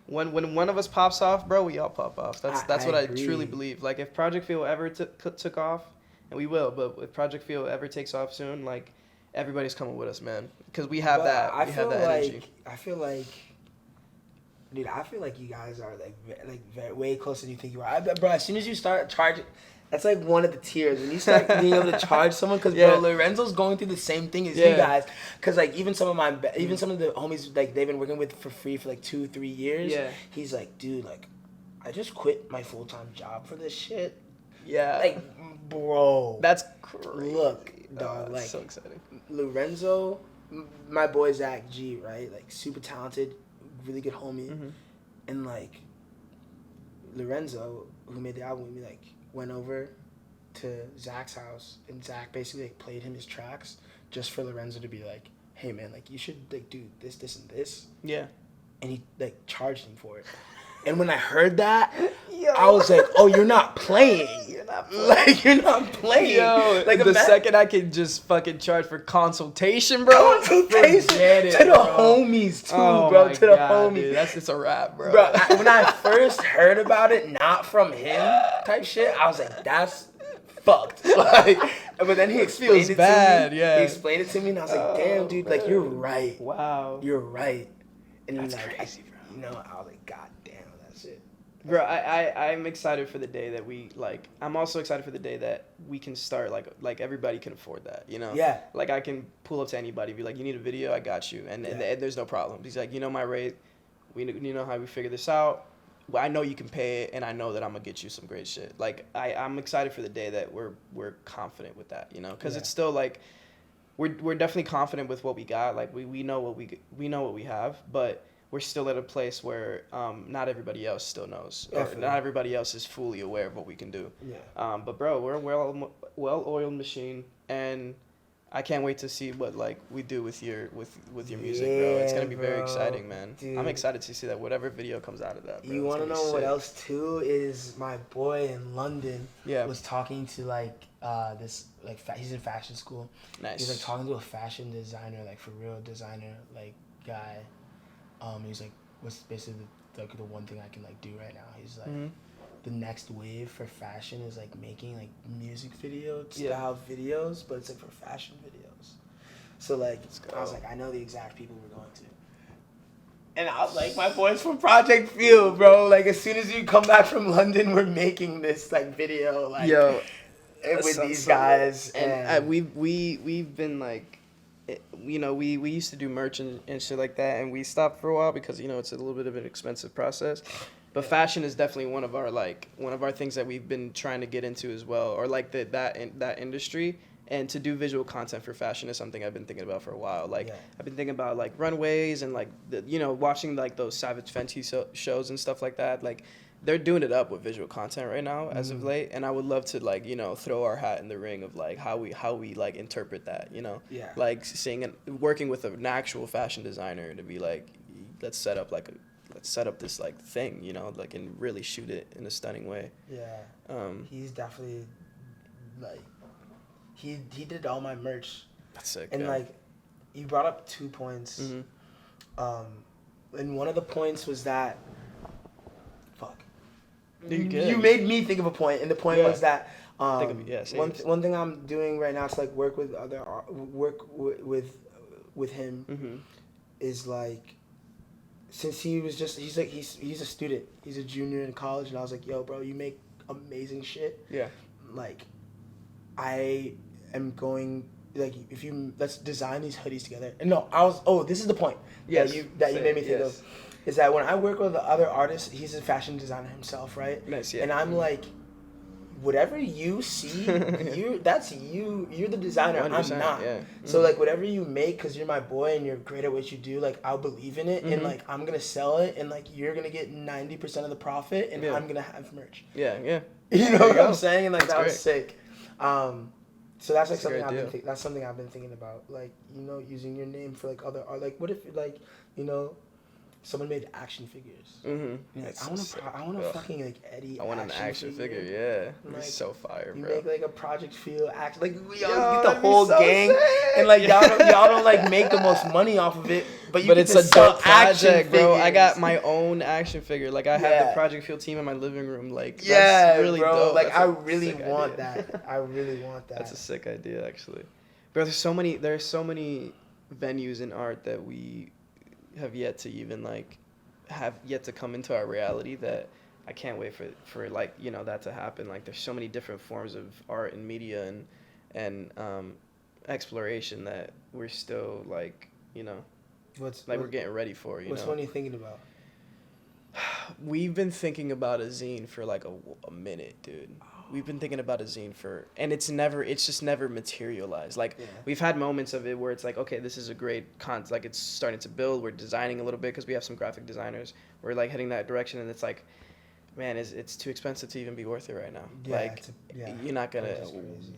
when one of us pops off, bro, we all pop off. That's what I truly believe. If Project Feel ever took off, and we will, but if Project Feel ever takes off soon, everybody's coming with us, man, because we have that. We have that energy. I feel like, dude, you guys are way closer than you think you are. Bro, as soon as you start charging. That's one of the tiers when you start being able to charge someone, because bro, Lorenzo's going through the same thing as you guys. Because even some of the homies they've been working with for free for 2-3 years. Yeah. He's dude, I just quit my full-time job for this shit. Yeah. Bro. That's crazy. Look, dog. So exciting. Lorenzo, my boy Zach G, right? Super talented, really good homie, and Lorenzo, who made the album with me, went over to Zach's house, and Zach basically played him his tracks just for Lorenzo to be hey man, you should do this, and this. Yeah. And he charged him for it. And when I heard that, Yo. I was like, oh, you're not playing. You're not playing. Like, you're not playing. Yo, like the second I can just fucking charge for consultation, bro. Consultation forget it, to the bro. homies, too, Oh bro. my To the God, homies. dude, that's just a wrap, bro. Bro, when I first heard about it, not from him type shit, I was like, that's fucked. Like, but then he explained it bad, to me. yeah. He explained it to me, and I was like, damn, dude, like, you're right. Wow. You're right. And That's like, crazy, bro. You know, I was like, God damn, that's it. Bro, I'm excited for the day that we, like, I'm also excited for the day that we can start, like everybody can afford that, you know? Yeah. Like, I can pull up to anybody, be like, you need a video, I got you. And there's no problem. He's like, you know my rate, you know how we figure this out. Well, I know you can pay it, and I know that I'm going to get you some great shit. Like, I'm excited for the day that we're confident with that, you know? Because it's still, like, we're definitely confident with what we got. Like, we know what we know what we have, but we're still at a place where not everybody else still knows. Or not everybody else is fully aware of what we can do. Yeah. But bro, we're a well-oiled machine, and I can't wait to see what like we do with your music, bro. It's gonna be very exciting, man. Dude. I'm excited to see that whatever video comes out of that. Bro. You want to know what else too is my boy in London was talking to like this like he's in fashion school. Nice. He's like talking to a fashion designer, like for real designer like guy. He's like, what's basically the one thing I can like do right now? He's like, the next wave for fashion is like making like music video style videos, but it's like for fashion videos. So like, I was like, I know the exact people we're going to. And I was like, my boys from Project Field, bro. Like, as soon as you come back from London, we're making this like video, like, with these guys. And we've been like, you know, we used to do merch and shit like that, and we stopped for a while because, you know, it's a little bit of an expensive process. But fashion is definitely one of our things that we've been trying to get into as well, or like that industry. And to do visual content for fashion is something I've been thinking about for a while. Like, I've been thinking about like runways and like watching like those Savage Fenty shows and stuff like that. Like, they're doing it up with visual content right now as of late, and I would love to like, you know, throw our hat in the ring of like how we like interpret that, you know, like working with an actual fashion designer to be like, let's set up this like thing, you know, like, and really shoot it in a stunning way. He's definitely like he did all my merch. That's sick. And like, you brought up 2 points. And one of the points was that you made me think of a point, and the point was that one thing I'm doing right now to like work with with him is like, since he's a student, he's a junior in college, and I was like, yo, bro, you make amazing shit. Like, I am going, like, let's design these hoodies together. And this is the point that you made me think of. Is that when I work with the other artists, he's a fashion designer himself, right? Nice, yeah. And I'm like, whatever you see, that's you. You're the designer. I'm not. Yeah. So like, whatever you make, because you're my boy and you're great at what you do, like, I'll believe in it, and like, I'm gonna sell it, and like, you're gonna get 90% of the profit, and I'm gonna have merch. Yeah. You know what I'm saying? And like, that was sick. So that's like something I've been thinking about, like, you know, using your name for like other art. Like, what if like, you know, someone made action figures. Like, I want a fucking like Edie. I want an action figure. Yeah, like, it's so fire, bro. You make like a Project Field action. Like, we all get the whole gang, sick. And like y'all don't like make the most money off of it, but it's a dope project, bro. I got my own action figure. Like, I have the Project Field team in my living room. Like, that's really dope. Like, I really want that. I really want that. That's a sick idea, actually. Bro, there's so many venues in art that we have yet to even like have yet to come into our reality that I can't wait for like, you know, that to happen. Like, there's so many different forms of art and media and exploration that we're still like, you know, we're getting ready for. What's one you thinking about? We've been thinking about a zine for like a minute, dude. We've been thinking about a zine and it's just never materialized. Like, we've had moments of it where it's like, okay, this is a great like, it's starting to build. We're designing a little bit because we have some graphic designers. We're like heading that direction, and it's like, man, it's too expensive to even be worth it right now. You're not gonna.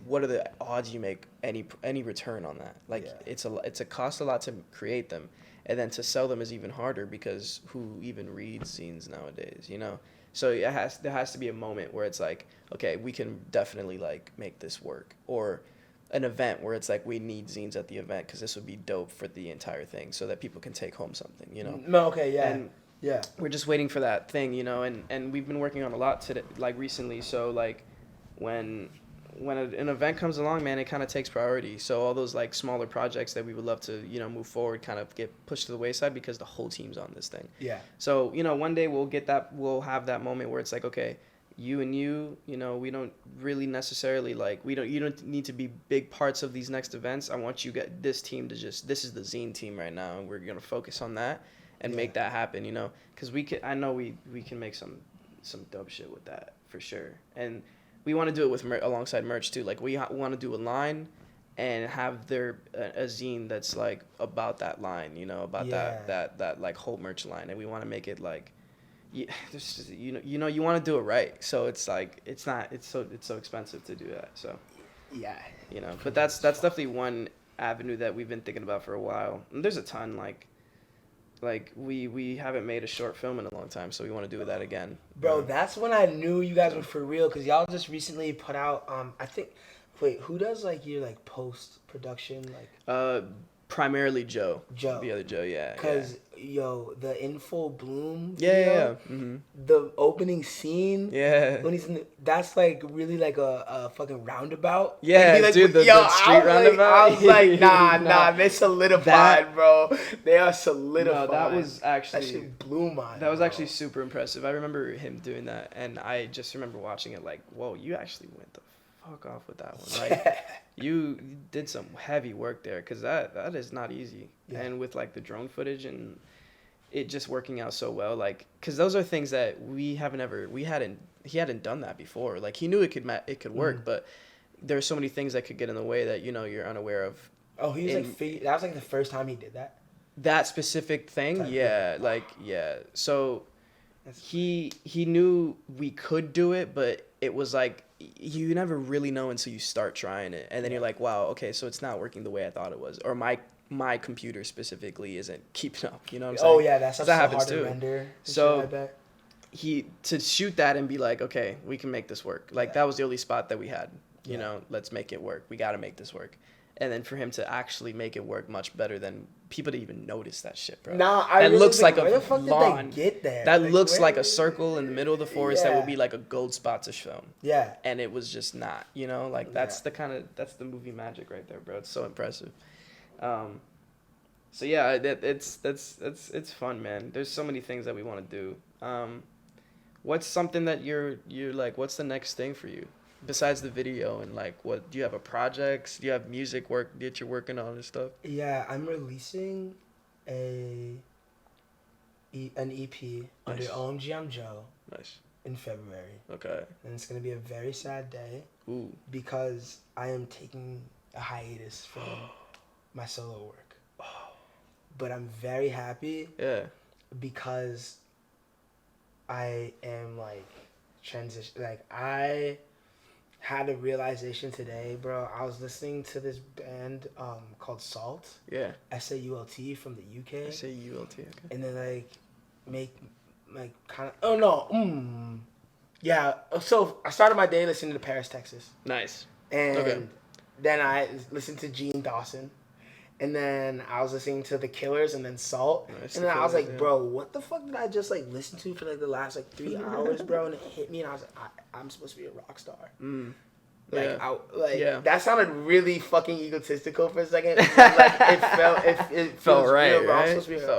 What are the odds you make any return on that? Like, it's a cost a lot to create them, and then to sell them is even harder because who even reads zines nowadays, you know? So there has to be a moment where it's like, okay, we can definitely like make this work, or an event where it's like we need zines at the event because this would be dope for the entire thing, so that people can take home something, you know. No, okay, yeah, and yeah. We're just waiting for that thing, you know, and we've been working on a lot today, like recently. So like when an event comes along, man, it kind of takes priority. So all those like smaller projects that we would love to, you know, move forward kind of get pushed to the wayside because the whole team's on this thing. Yeah. So, you know, one day we'll have that moment where it's like, okay, you know, we don't really necessarily like, you don't need to be big parts of these next events. I want you to get this team to this is the zine team right now, and we're going to focus on that and make that happen, you know, because I know we can make some dope shit with that for sure. And we want to do it with alongside merch too. Like we want to do a line and have a zine that's like about that line, you know, about that like whole merch line, and we want to make it like, you know you want to do it right. So it's like it's so expensive to do that. So yeah, you know, but that's definitely one avenue that we've been thinking about for a while. And there's a ton like we haven't made a short film in a long time, so we want to do that again. Bro, that's when I knew you guys were for real, because y'all just recently put out, I think, wait, who does like your like post-production? Like primarily Joe. Joe. The other Joe, yeah. Because, yo, the In Full Bloom video, yeah. Mm-hmm. The opening scene. Yeah. When he's that's like really like a fucking roundabout. Yeah, like, dude, the street roundabout. I was like, nah, they solidified, bro. They are solidified. No, that was actually... That shit blew my That was actually super impressive. I remember him doing that, and I just remember watching it like, whoa, you actually went the fuck off with that one. Like, you did some heavy work there, because that is not easy. Yeah. And with like the drone footage and it just working out so well, like, because those are things that he hadn't done that before. Like, he knew it could work, but there's so many things that could get in the way that, you know, you're unaware of. Oh, he was that was like the first time he did that? That specific thing? Yeah, like, yeah. So he knew we could do it, but it was like, you never really know until you start trying it, and then you're like, wow, okay, so it's not working the way I thought it was, or my computer specifically isn't keeping up, you know what I'm saying? Oh yeah, that happens too. To render. So shit, I bet. to shoot that and be like, okay, we can make this work. Like, that was the only spot that we had, you know, let's make it work. We got to make this work. And then for him to actually make it work much better than people to even notice that shit, bro. Nah, I really looks like where a the fuck lawn. Did they get there? That looks like a circle in the middle of the forest that would be like a gold spot to film. Yeah. And it was just not, you know, like that's the movie magic right there, bro. It's so impressive. So yeah, it's fun, man. There's so many things that we want to do. What's something that you're like, what's the next thing for you? Besides the video, and like, what do you have? A project? Do you have music work that you're working on and stuff? Yeah, I'm releasing an EP under Omgimjoe. Nice. In February. Okay. And it's gonna be a very sad day. Ooh. Because I am taking a hiatus from my solo work. But I'm very happy. Yeah. Because I am like I had a realization today, bro. I was listening to this band called Salt. Yeah. SAULT from the UK. SAULT, okay. And then yeah. So I started my day listening to Paris, Texas. Nice. And then I listened to Gene Dawson. And then I was listening to The Killers and then Salt. Nice. And then I was like, bro, what the fuck did I just like listen to for like the last like 3 hours, bro? And it hit me, and I was like, I'm supposed to be a rock star. That sounded really fucking egotistical for a second. Like, it felt right, real, right?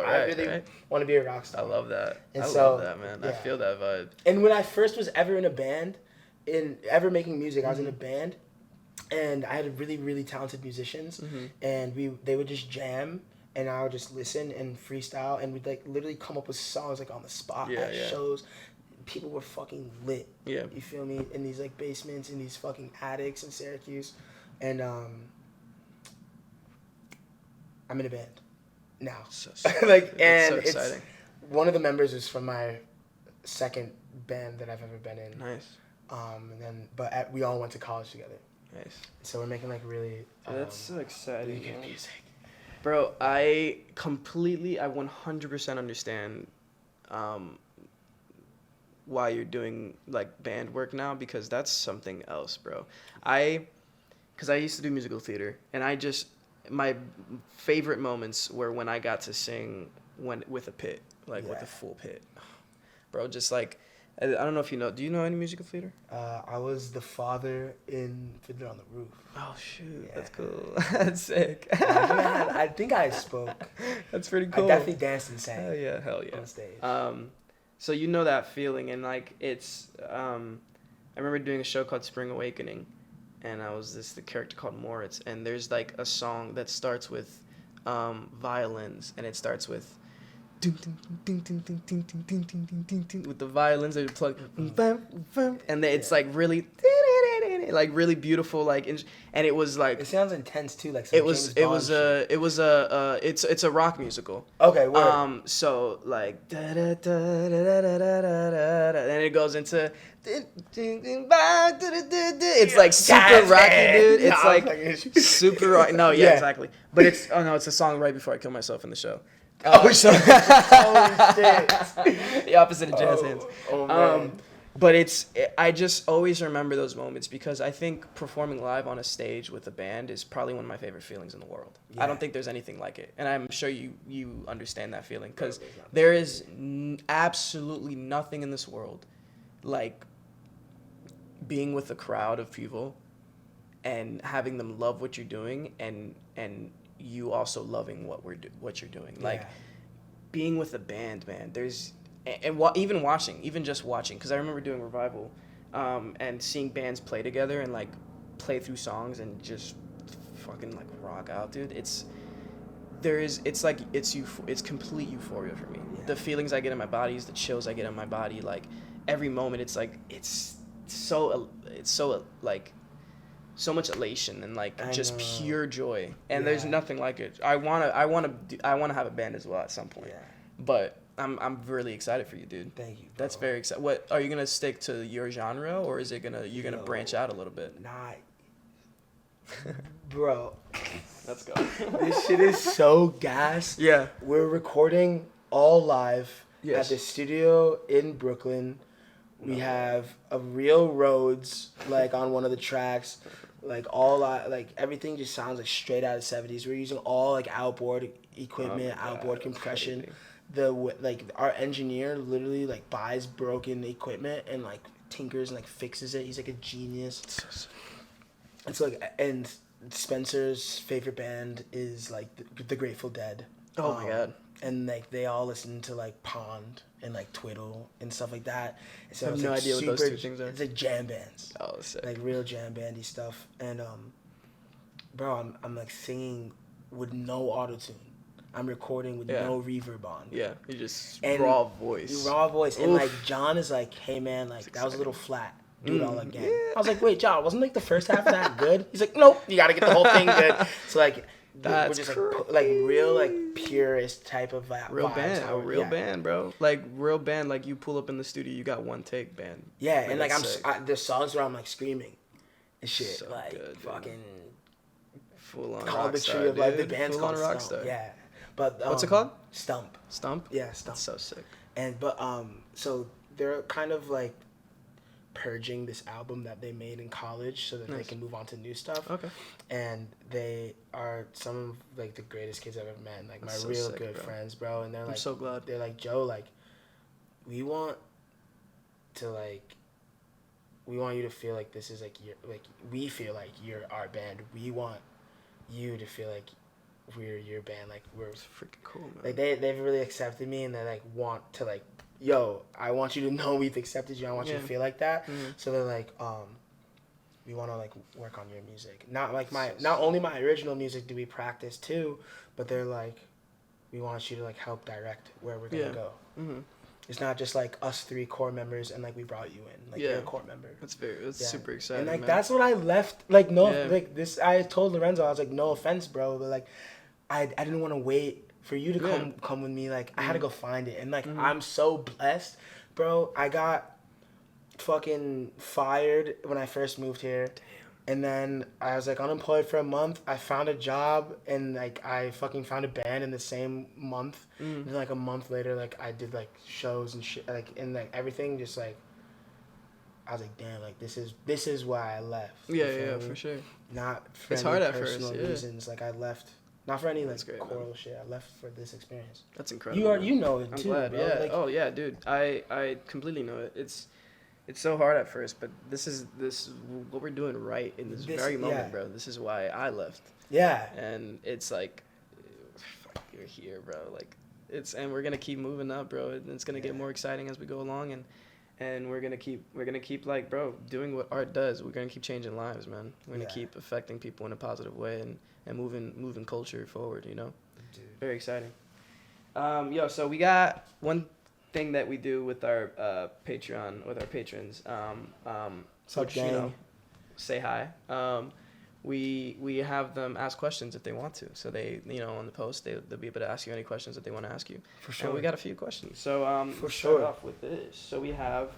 I really want to be a rock star. I love that. And I love that, man. Yeah. I feel that vibe. And when I first was ever in a band, ever making music, I was in a band. And I had really, really talented musicians, and they would just jam, and I would just listen and freestyle, and we'd like literally come up with songs like on the spot at shows. People were fucking lit. Yeah. You feel me? In these like basements, in these fucking attics in Syracuse, and I'm in a band now. So it's one of the members is from my second band that I've ever been in. Nice. We all went to college together. Nice. So we're making like really. That's so exciting. Really good music. Bro, I 100% understand why you're doing like band work now, because that's something else, bro. Because I used to do musical theater, and my favorite moments were when I got to sing with a pit, like with a full pit. Bro, just like, I don't know if you know, do you know any musical theater? I was the father in Fiddler on the Roof. Oh, shoot. Yeah. That's cool. That's sick. I think I spoke. That's pretty cool. I definitely danced and sang. Hell yeah. On stage. So you know that feeling, and like it's, I remember doing a show called Spring Awakening, and I was the character called Moritz, and there's like a song that starts with violins, and it starts with with the violins they plug, and it's like really beautiful, like, and it was like, it sounds intense too, like it's a rock musical. Okay, word. So like and it goes into it's like super rocky, dude. It's like super rocky. No, yeah, exactly. But it's it's a song right before I kill myself in the show. Holy shit. The opposite of jazz hands. Man. But I just always remember those moments, because I think performing live on a stage with a band is probably one of my favorite feelings in the world. Yeah. I don't think there's anything like it. And I'm sure you understand that feeling, because there is absolutely nothing in this world like being with a crowd of people and having them love what you're doing, and you also loving what you're doing. Like being with a band, man. Even just watching, because I remember doing Revival, and seeing bands play together and like play through songs and just fucking like rock out, dude. It's complete euphoria for me. Yeah. The feelings I get in my body, the chills I get in my body, like every moment, it's so like so much elation and like just pure joy, and there's nothing like it. I wanna have a band as well at some point, but I'm really excited for you, dude. Thank you, bro. That's very exciting. What are you gonna stick to your genre, or is it you're gonna branch out a little bit? Nah, bro. Let's go. This shit is so gas. Yeah, we're recording all live at the studio in Brooklyn. We have a real Rhodes like on one of the tracks, like everything just sounds like straight out of the 70s. We're using all like outboard equipment, outboard compression. Crazy. Our engineer literally like buys broken equipment and like tinkers and like fixes it. He's like a genius. It's like, and Spencer's favorite band is like the Grateful Dead. Oh my god. And like they all listen to like Pond and like Twiddle and stuff like that. And so I have no idea what those two things are. It's like jam bands. Oh, sick. Like real jam bandy stuff. And bro, I'm like singing with no auto-tune. I'm recording with no reverb on. Yeah, you just raw voice. Raw voice. Oof. And like John is like, hey man, like that was a little flat. Do it all again. Yeah. I was like, wait, John, wasn't like the first half of that good? He's like, nope, you gotta get the whole thing good. So like we're just like real like purist type of real band, a real band, bro. Like real band, like you pull up in the studio, you got one take band. Yeah, like, and like there's songs where I'm like screaming and shit, so like good, fucking full on call the tree of like the band's called Stump. Yeah, but what's it called? Stump. Stump. Yeah, Stump. That's so sick. And so they're kind of like purging this album that they made in college so that they can move on to new stuff. Okay. And they are some of like the greatest kids I've ever met, like That's my so real sick, good bro. friends, bro. And they're like, I'm so glad. They're like, Joe, like we want you to feel like this is like we feel like you're our band. We want you to feel like we're your band. Like we're freaking cool, man. Like they've really accepted me, and they like want to like, yo, I want you to know we've accepted you. I want you to feel like that. Mm-hmm. So they're like, we want to like work on your music. Not only my original music do we practice too, but they're like, we want you to like help direct where we're gonna go. Mm-hmm. It's not just like us three core members and like we brought you in. Like you're a core member. That's super exciting. And like man. that's what I left. Like like this. I told Lorenzo, I was like, no offense, bro, but like, I didn't want to wait for you to come with me. Like I had to go find it, and like I'm so blessed, bro. I got fucking fired when I first moved here. Damn. And then I was like unemployed for a month. I found a job and like I fucking found a band in the same month. And then, like a month later, like I did like shows and shit, like and like everything. Just like I was like, damn, like this is why I left. Yeah, for sure. Not for It's any hard at personal first, yeah. reasons. Like I left, not for any like That's great, choral man. shit. I left for this experience. That's incredible. You know it I'm too, glad. bro. Yeah. Like, Oh yeah, dude. I completely know it. It's so hard at first, but this is what we're doing right in this very moment, bro. This is why I left. Yeah. And it's like, fuck, you're here, bro. Like, and we're gonna keep moving up, bro. And it's gonna get more exciting as we go along, and we're gonna keep like, bro, doing what art does. We're gonna keep changing lives, man. We're gonna keep affecting people in a positive way and moving culture forward. You know, dude. Very exciting. So we got one thing that we do with our Patreon, with our patrons, which, you know, say hi. We have them ask questions if they want to. So they, you know, on the post, they'll be able to ask you any questions that they want to ask you. For sure. And we got a few questions. So for sure. Start off with this. So we have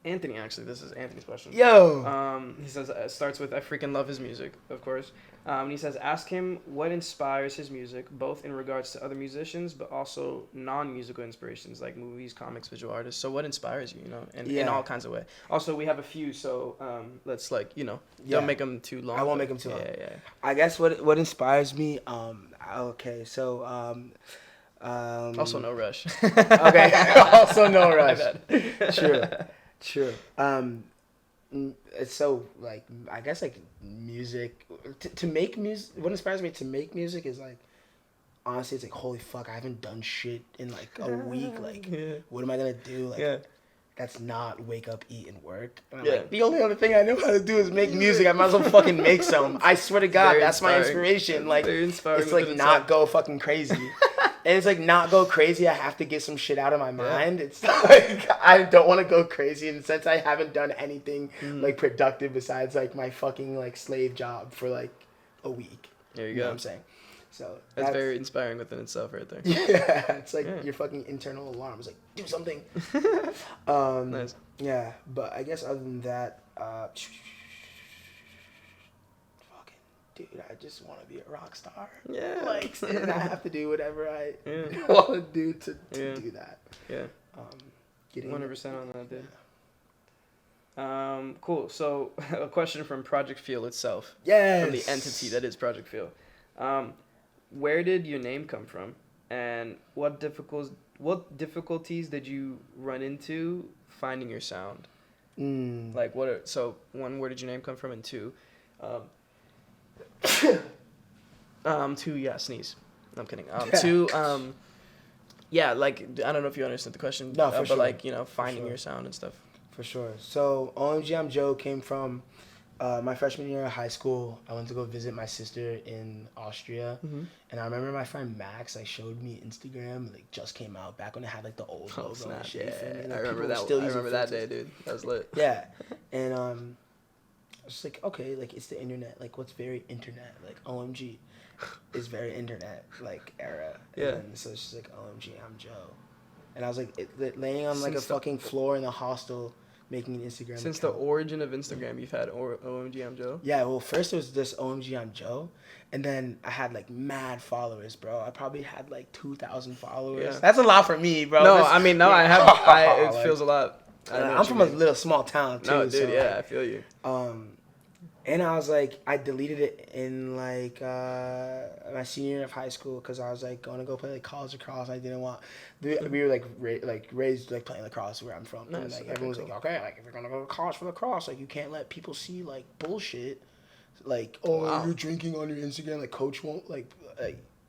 Anthony, actually. This is Anthony's question. Yo! He says, starts with, I freaking love his music, of course. And he says, ask him what inspires his music, both in regards to other musicians, but also non-musical inspirations, like movies, comics, visual artists. So what inspires you, you know, in all kinds of ways. Also, we have a few, so let's, like, you know, don't make them too long. I won't make them too long. Yeah. I guess what inspires me, okay, so, also no rush. Okay, also no rush. True. It's so, like, I guess, like, music, to make music, what inspires me to make music is, like, honestly, it's like, holy fuck, I haven't done shit in, like, a week, like, what am I gonna do, like, that's not wake up, eat, and work, and I'm like, the only other thing I know how to do is make music, I might as well fucking make some, I swear to God, that's my inspiration, like, it's, like, not go fucking crazy. And it's like not go crazy. I have to get some shit out of my mind. It's like I don't want to go crazy, and since I haven't done anything like productive besides like my fucking like slave job for like a week. There you know go. What I'm saying. So that's very inspiring within itself, right there. Yeah, it's like your fucking internal alarm. It's like do something. Nice. Yeah, but I guess other than that, dude, I just want to be a rock star. Yeah. Like, and I have to do whatever I want to do to do that. Yeah. 100% on that, dude. Yeah. Cool. So, a question from Project Feel itself. Yes. From the entity that is Project Feel. Where did your name come from? And what difficulties did you run into finding your sound? Like, where did your name come from? And two, sneeze. I'm kidding. Like, I don't know if you understand the question. No, for but sure. like, you know, finding your sound and stuff. For sure. So, Omgimjoe came from my freshman year of high school. I went to go visit my sister in Austria. And I remember my friend Max, like, showed me Instagram, like, just came out back when it had, like, the old logo and shit. Yeah, like, I remember that. I remember that day, dude. That was lit. Yeah. And, I was just like, okay, like, it's the internet. Like, what's very internet? Like, OMG is very internet, like, era. Yeah. And so it's just like, OMG, I'm Joe. And I was like, laying on, like, a fucking floor in the hostel making an Instagram Since account. the origin of Instagram, you've had Omgimjoe? Yeah, well, first it was just Omgimjoe. And then I had, like, mad followers, bro. I probably had, like, 2,000 followers. Yeah. That's a lot for me, bro. No, I mean, I have. It feels a lot. I'm from a little small town, too. No, dude, so, yeah, I feel you. And I was like, I deleted it in like my senior year of high school because I was like going to go play like college lacrosse. I didn't want. We were like raised like playing lacrosse where I'm from. Nice. And like everyone was like, okay, like if you're gonna go to college for lacrosse, like you can't let people see like bullshit, like you're drinking on your Instagram. Like coach won't like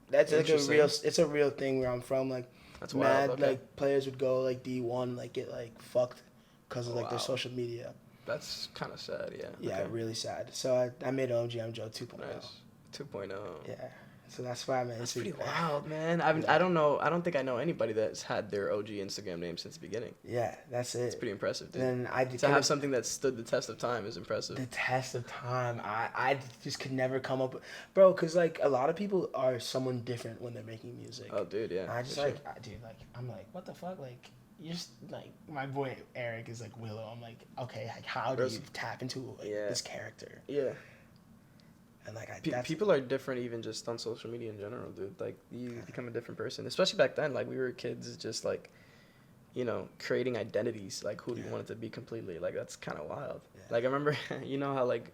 that's like a real. It's a real thing where I'm from. Like that's mad wild. Okay. like players would go like D1 like get like fucked because of like their social media. That's kind of sad, yeah. Yeah, okay. Really sad. So I made Omgimjoe 2.0. Nice. 2.0. Yeah. So that's why I'm in. That's pretty wild, man. I don't know. I don't think I know anybody that's had their OG Instagram name since the beginning. Yeah, that's it. It's pretty impressive, dude. And to have something that stood the test of time is impressive. The test of time. I just could never come up with... Bro, because, like, a lot of people are someone different when they're making music. Oh, dude, yeah. And I just, like, dude, like, I'm like, what the fuck? Like, you're just like my boy Eric is like Willow. I'm like, okay, like how do you tap into like this character? Yeah. And like people are different even just on social media in general, dude. Like you become a different person, especially back then. Like we were kids, just like, you know, creating identities. Like who do you want it to be completely? Like that's kind of wild. Yeah. Like I remember, you know how like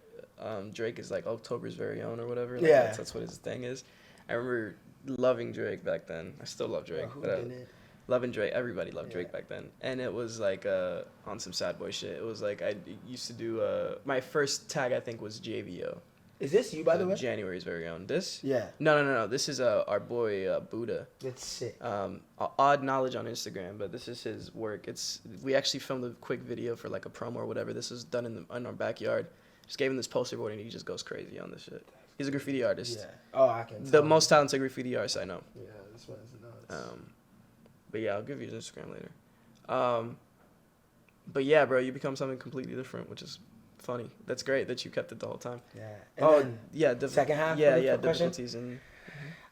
Drake is like October's very own or whatever. Like, that's what his thing is. I remember loving Drake back then. I still love Drake. Who didn't? Loving Drake. Everybody loved Drake back then. And it was like on some sad boy shit. It was like I used to do my first tag I think was JVO. Is this you, by the way? January's very own. This? Yeah. No. This is our boy Buddha. That's sick. Odd Knowledge on Instagram, but this is his work. We actually filmed a quick video for like a promo or whatever. This was done in our backyard. Just gave him this poster board and he just goes crazy on this shit. He's a graffiti artist. Yeah. Oh, I can tell. The most talented graffiti artist I know. Yeah, this one's nuts. But yeah, I'll give you his Instagram later. But yeah, bro, you become something completely different, which is funny. That's great that you kept it the whole time. Yeah. And yeah. Second half. Yeah. Difficulties and.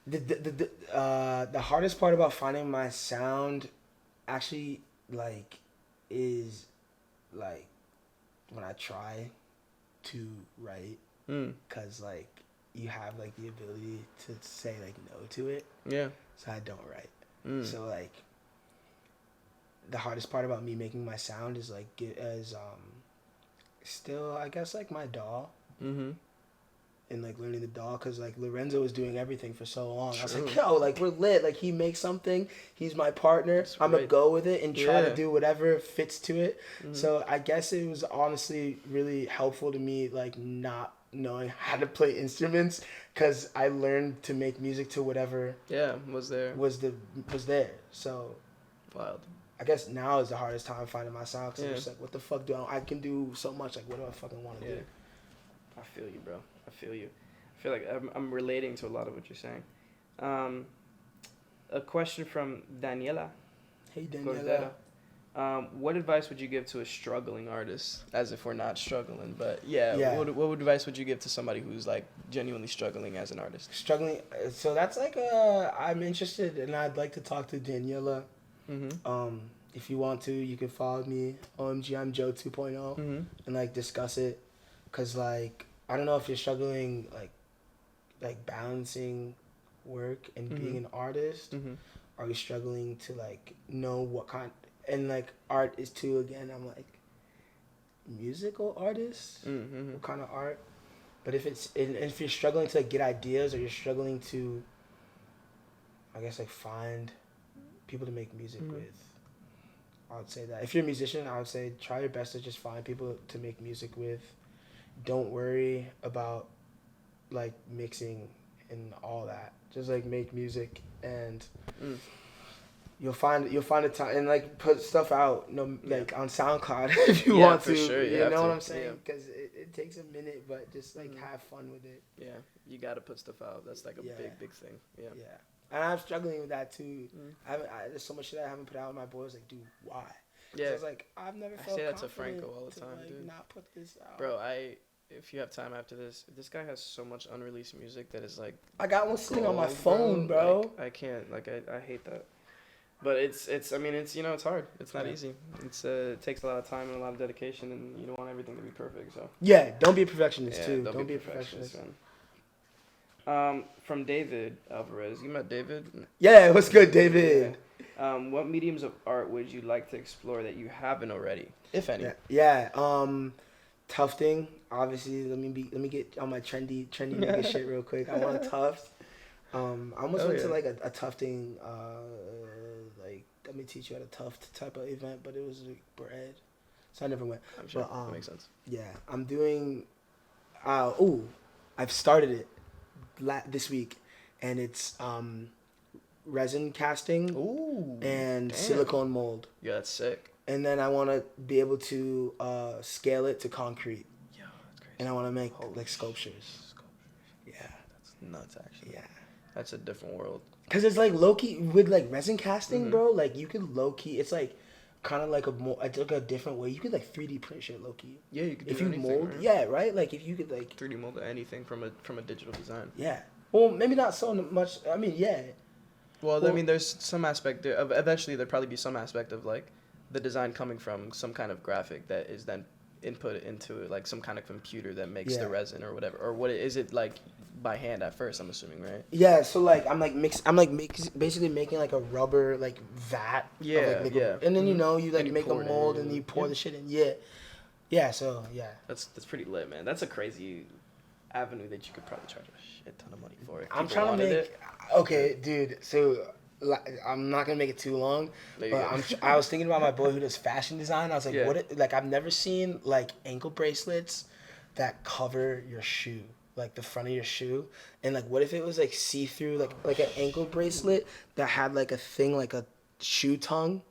The hardest part about finding my sound, actually, like, is like when I try to write, cause like you have like the ability to say like no to it. Yeah. So I don't write. So like. The hardest part about me making my sound is like still I guess like my DAW and like learning the DAW because like Lorenzo was doing everything for so long. True. I was like, yo, like we're lit. Like he makes something, he's my partner. I'm gonna go with it and try to do whatever fits to it. So I guess it was honestly really helpful to me like not knowing how to play instruments because I learned to make music to whatever was there. So wild. I guess now is the hardest time finding my sound because I'm just like, what the fuck I can do so much. Like, what do I fucking want to do? I feel you, bro. I feel you. I feel like I'm relating to a lot of what you're saying. A question from Daniela. Hey, Daniela. What advice would you give to a struggling artist? As if we're not struggling, but what advice would you give to somebody who's like genuinely struggling as an artist? Struggling. So that's like I'm interested and I'd like to talk to Daniela. If you want to, you can follow me, Omgimjoe 2.0, and like discuss it, cause like I don't know if you're struggling like balancing work and being an artist. Are you struggling to like know what kind and like art is too? Again, I'm like musical artist, what kind of art? But if you're struggling to like, get ideas or you're struggling to, I guess like find people to make music with, I would say that. If you're a musician, I would say try your best to just find people to make music with. Don't worry about like mixing and all that. Just like make music and you'll find a time and like put stuff out, like on SoundCloud if you want to. Sure, you know what I'm saying? Because it takes a minute, but just like have fun with it. Yeah, you gotta put stuff out. That's like a big thing. Yeah. And I'm struggling with that too. There's so much shit I haven't put out. My boy was like, "Dude, why?" Yeah. I was like, "I've never felt." I say that to Franco all the time, dude. Not put this out. Bro, if you have time after this guy has so much unreleased music that is like. I got one sitting on my phone, bro. Like, I can't. Like I hate that. But it's it's hard. It's not easy. It takes a lot of time and a lot of dedication, and you don't want everything to be perfect. So. Yeah, don't be a perfectionist too. Don't be a perfectionist. Man. From David Alvarez. You met David? Yeah, what's good, David? Yeah. What mediums of art would you like to explore that you haven't already, if any? Yeah. Tufting, obviously. Let me get on my trendy nigga shit real quick. I want to tuft. I almost went to like a tufting, like let me teach you how to tuft type of event, but it was like bread, so I never went. I'm sure but, that makes sense. Yeah, I'm doing. I've started it this week, and it's resin casting and silicone mold. Yeah, that's sick. And then I want to be able to scale it to concrete. Yeah, that's crazy. And I want to make like sculptures. Yeah, that's nuts actually. Yeah, that's a different world. Cause it's like low key with like resin casting, bro. Like you could low key. It's like kind of like a different way. You could like 3D print shit low key. Yeah, you could. If you mold, right? Like if you could like 3D mold anything from a digital design. Yeah. Well, maybe not so much. I mean, yeah. Well, I mean, there's some aspect there. Eventually, there'd probably be some aspect of like the design coming from some kind of graphic that is then input into like some kind of computer that makes the resin or whatever, or what is it like by hand at first? I'm assuming, right? Yeah, so like I'm basically making like a rubber like vat. And then you like make a mold and you pour the shit in. So that's pretty lit, man. That's a crazy avenue that you could probably charge a shit ton of money for. I'm trying to make dude. So I'm not gonna make it too long, but I was thinking about my boy who does fashion design. I was like, I've never seen like ankle bracelets that cover your shoe, like the front of your shoe, and like what if it was like see through, like an ankle bracelet that had like a thing like a shoe tongue,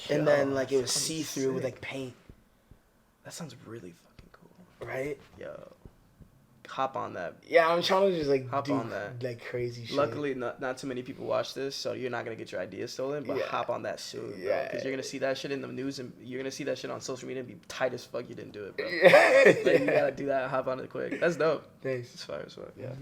and then like it was see through with like paint. That sounds really fucking cool, right? Yo. Hop on that. Yeah, I'm trying to just like hop on that, like crazy shit. Luckily, not too many people watch this, so you're not gonna get your ideas stolen. But hop on that soon, bro, because you're gonna see that shit in the news and you're gonna see that shit on social media and be tight as fuck. You didn't do it, bro. Like, you gotta do that. Hop on it quick. That's dope. Thanks. It's fire as fuck. Yeah.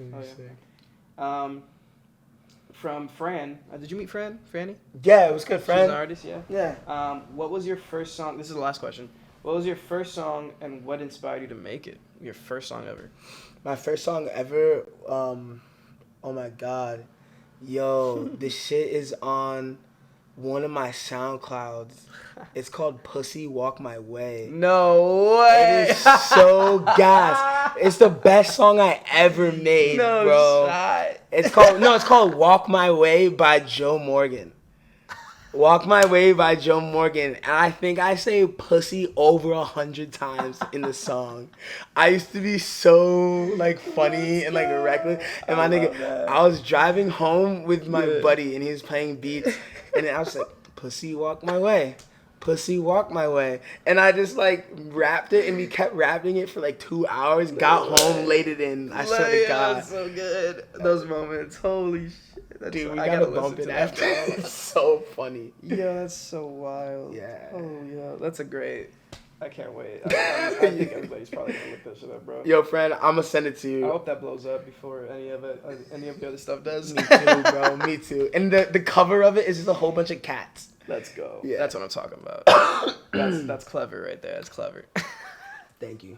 From Fran. Did you meet Fran? Franny? Yeah, it was good. Fran. She's an artist. Yeah. Yeah. What was your first song? This is the last question. What was your first song and what inspired you to make it? Your first song ever. My first song ever, oh my God. Yo, this shit is on one of my SoundClouds. It's called Pussy Walk My Way. No way. It is so gas. It's the best song I ever made, bro. Shot. It's called Walk My Way by Joe Morgan. Walk My Way by Joe Morgan. And I think I say pussy over 100 times in the song. I used to be so like funny and like reckless. And my nigga, I was driving home with my buddy and he was playing beats. And then I was like, pussy walk my way. Pussy walk my way. And I just like rapped it and we kept rapping it for like 2 hours. Got home, laid it in. I swear to God. That's so good. Those moments. Holy shit. Dude, we gotta bump it after. It's so funny. Yeah, that's so wild. Yeah. Oh, yeah. That's a great. I can't wait. I think everybody's probably gonna look that shit up, bro. Yo, friend, I'm gonna send it to you. I hope that blows up before any of the other stuff does. Me too, bro. Me too. And the cover of it is just a whole bunch of cats. Let's go. Yeah. That's what I'm talking about. That's clever right there. That's clever. Thank you.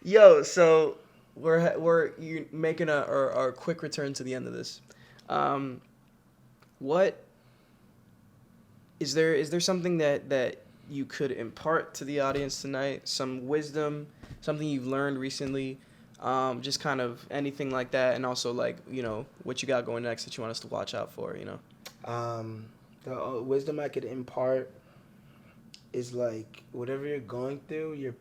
Yo, so we're making our quick return to the end of this. What is there something that you could impart to the audience tonight? Some wisdom, something you've learned recently, just kind of anything like that, and also like what you got going next that you want us to watch out for. The wisdom I could impart is like whatever you're going through,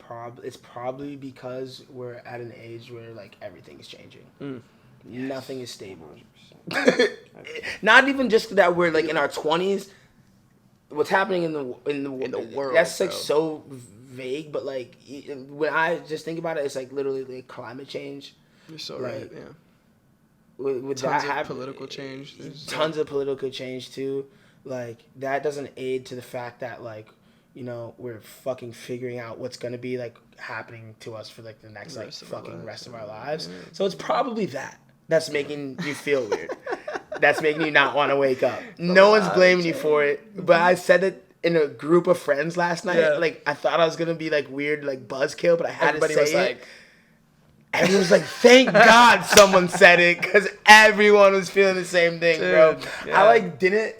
it's probably because we're at an age where like everything is changing. Yes. Nothing is stable. Not even just that we're like in our 20s. What's happening in the world? That's like so vague, but like when I just think about it, it's like literally like climate change. You're so right. Yeah. With tons of political change. Tons of political change too. Like that doesn't aid to the fact that like we're fucking figuring out what's gonna be like happening to us for like the next like fucking rest of our lives. Yeah. So it's probably that's making you feel weird. That's making you not want to wake up. No one's blaming you for it. But I said it in a group of friends last night. Yeah. Like I thought I was gonna be like weird, like buzzkill, but I had to say it. Like, everyone was like, "Thank God someone said it," because everyone was feeling the same thing, bro. Yeah. I didn't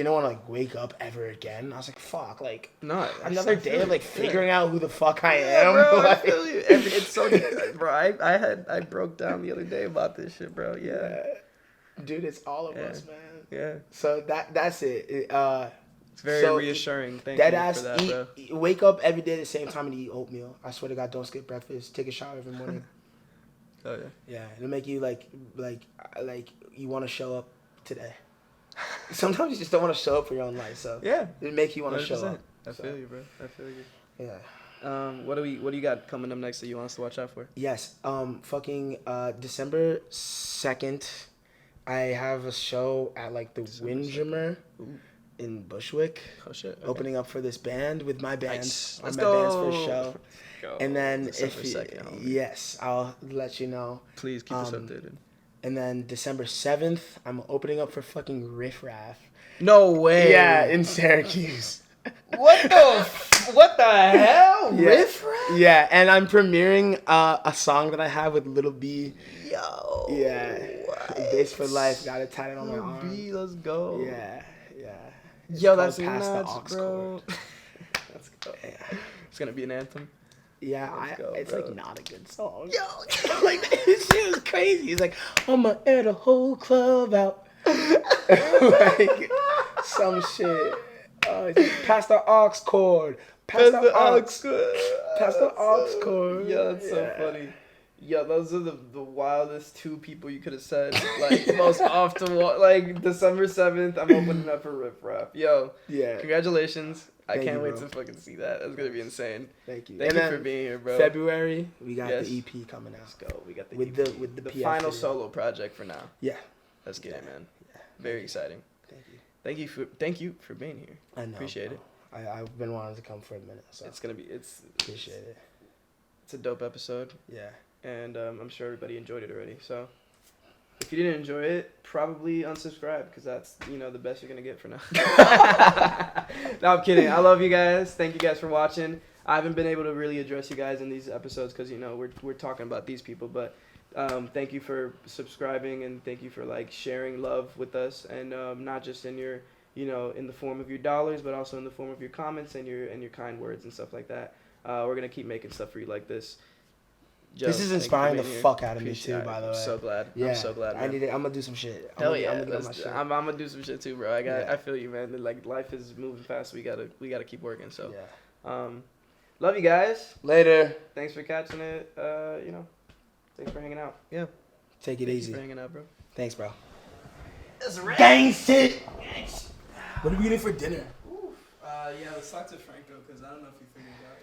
want to like wake up ever again. I was like, fuck, like another day of like figuring out who the fuck I am. Bro, like, I feel you. It's so bro. I broke down the other day about this shit, bro. Yeah. Dude, it's all of us, man. Yeah. So that's it. It's very reassuring. Thank you for that, bro. Wake up every day at the same time and eat oatmeal. I swear to God, don't skip breakfast. Take a shower every morning. Oh yeah. Yeah, it'll make you like you want to show up today. Sometimes you just don't want to show up for your own life, so yeah, it makes you want to show up. I feel you, bro. I feel you. Yeah. What do you got coming up next that you want us to watch out for? Yes. December 2nd, I have a show at like the Windjammer in Bushwick. Oh shit. Okay. Opening up for this band with my band. Nice. Let's go. Band's first show. Go. And then December 2nd, yes, I'll let you know. Please keep us updated. And then December 7th, I'm opening up for fucking Riff Raff. No way. Yeah, in Syracuse. What the hell? Yeah. Riff Raff? Yeah, and I'm premiering a song that I have with Little B. Yo. Yeah. What? Bass for Life. Got it tatted on my Little arm. B, let's go. Yeah. It's Yo, called that's Past the nuts, Aux bro. Chord. Let's go. Yeah. It's gonna be an anthem. Yeah, it's bro. like not a good song. Yo, like this shit was crazy. He's like, I'ma air the whole club out. Like some shit. It's like, Past the aux chord. Past the aux chord. Yo, that's so funny. Yo, those are the wildest two people you could have said. Like most often, like December 7th, I'm opening up for Riff Raff. Yo, Yeah. Congratulations. I Thank can't you, wait bro. to fucking see that. That's gonna be insane. Thank you. Thank And you for then being here, bro. February, we got Yes. the EP coming out. Let's go. We got the With EP. the the PF final video. solo project for now. Yeah. Let's get it, man. Yeah. Very exciting. Thank you. Thank you for being here. I know. Appreciate bro. I've been wanting to come for a minute, so It's gonna be it's appreciate a dope episode, it. Yeah. and I'm sure everybody enjoyed it already. So if you didn't enjoy it, probably unsubscribe because that's the best you're gonna get for now. No, I'm kidding. I love you guys. Thank you guys for watching. I haven't been able to really address you guys in these episodes because we're talking about these people, but thank you for subscribing and thank you for sharing love with us, and not just in your in the form of your dollars, but also in the form of your comments and your kind words and stuff like that. We're gonna keep making stuff for you like this. Joe, This is thank you for inspiring the being here. fuck out of me Appreciate too, it. by the way. I'm so glad. Yeah. I'm so glad, man. I need it. I'm gonna do some shit. Hell yeah. I'm gonna get my shit. I'm gonna do some shit too, bro. Yeah. I feel you, man. Life is moving fast. We gotta keep working. So, Yeah. love you guys. Later. Thanks for catching it. Thanks for hanging out. Yeah. Take it Thank easy. you for hanging out, bro. Thanks, bro. That's right. Gang shit. What are we eating for dinner? Yeah, let's talk to Franco because I don't know if he figured it out.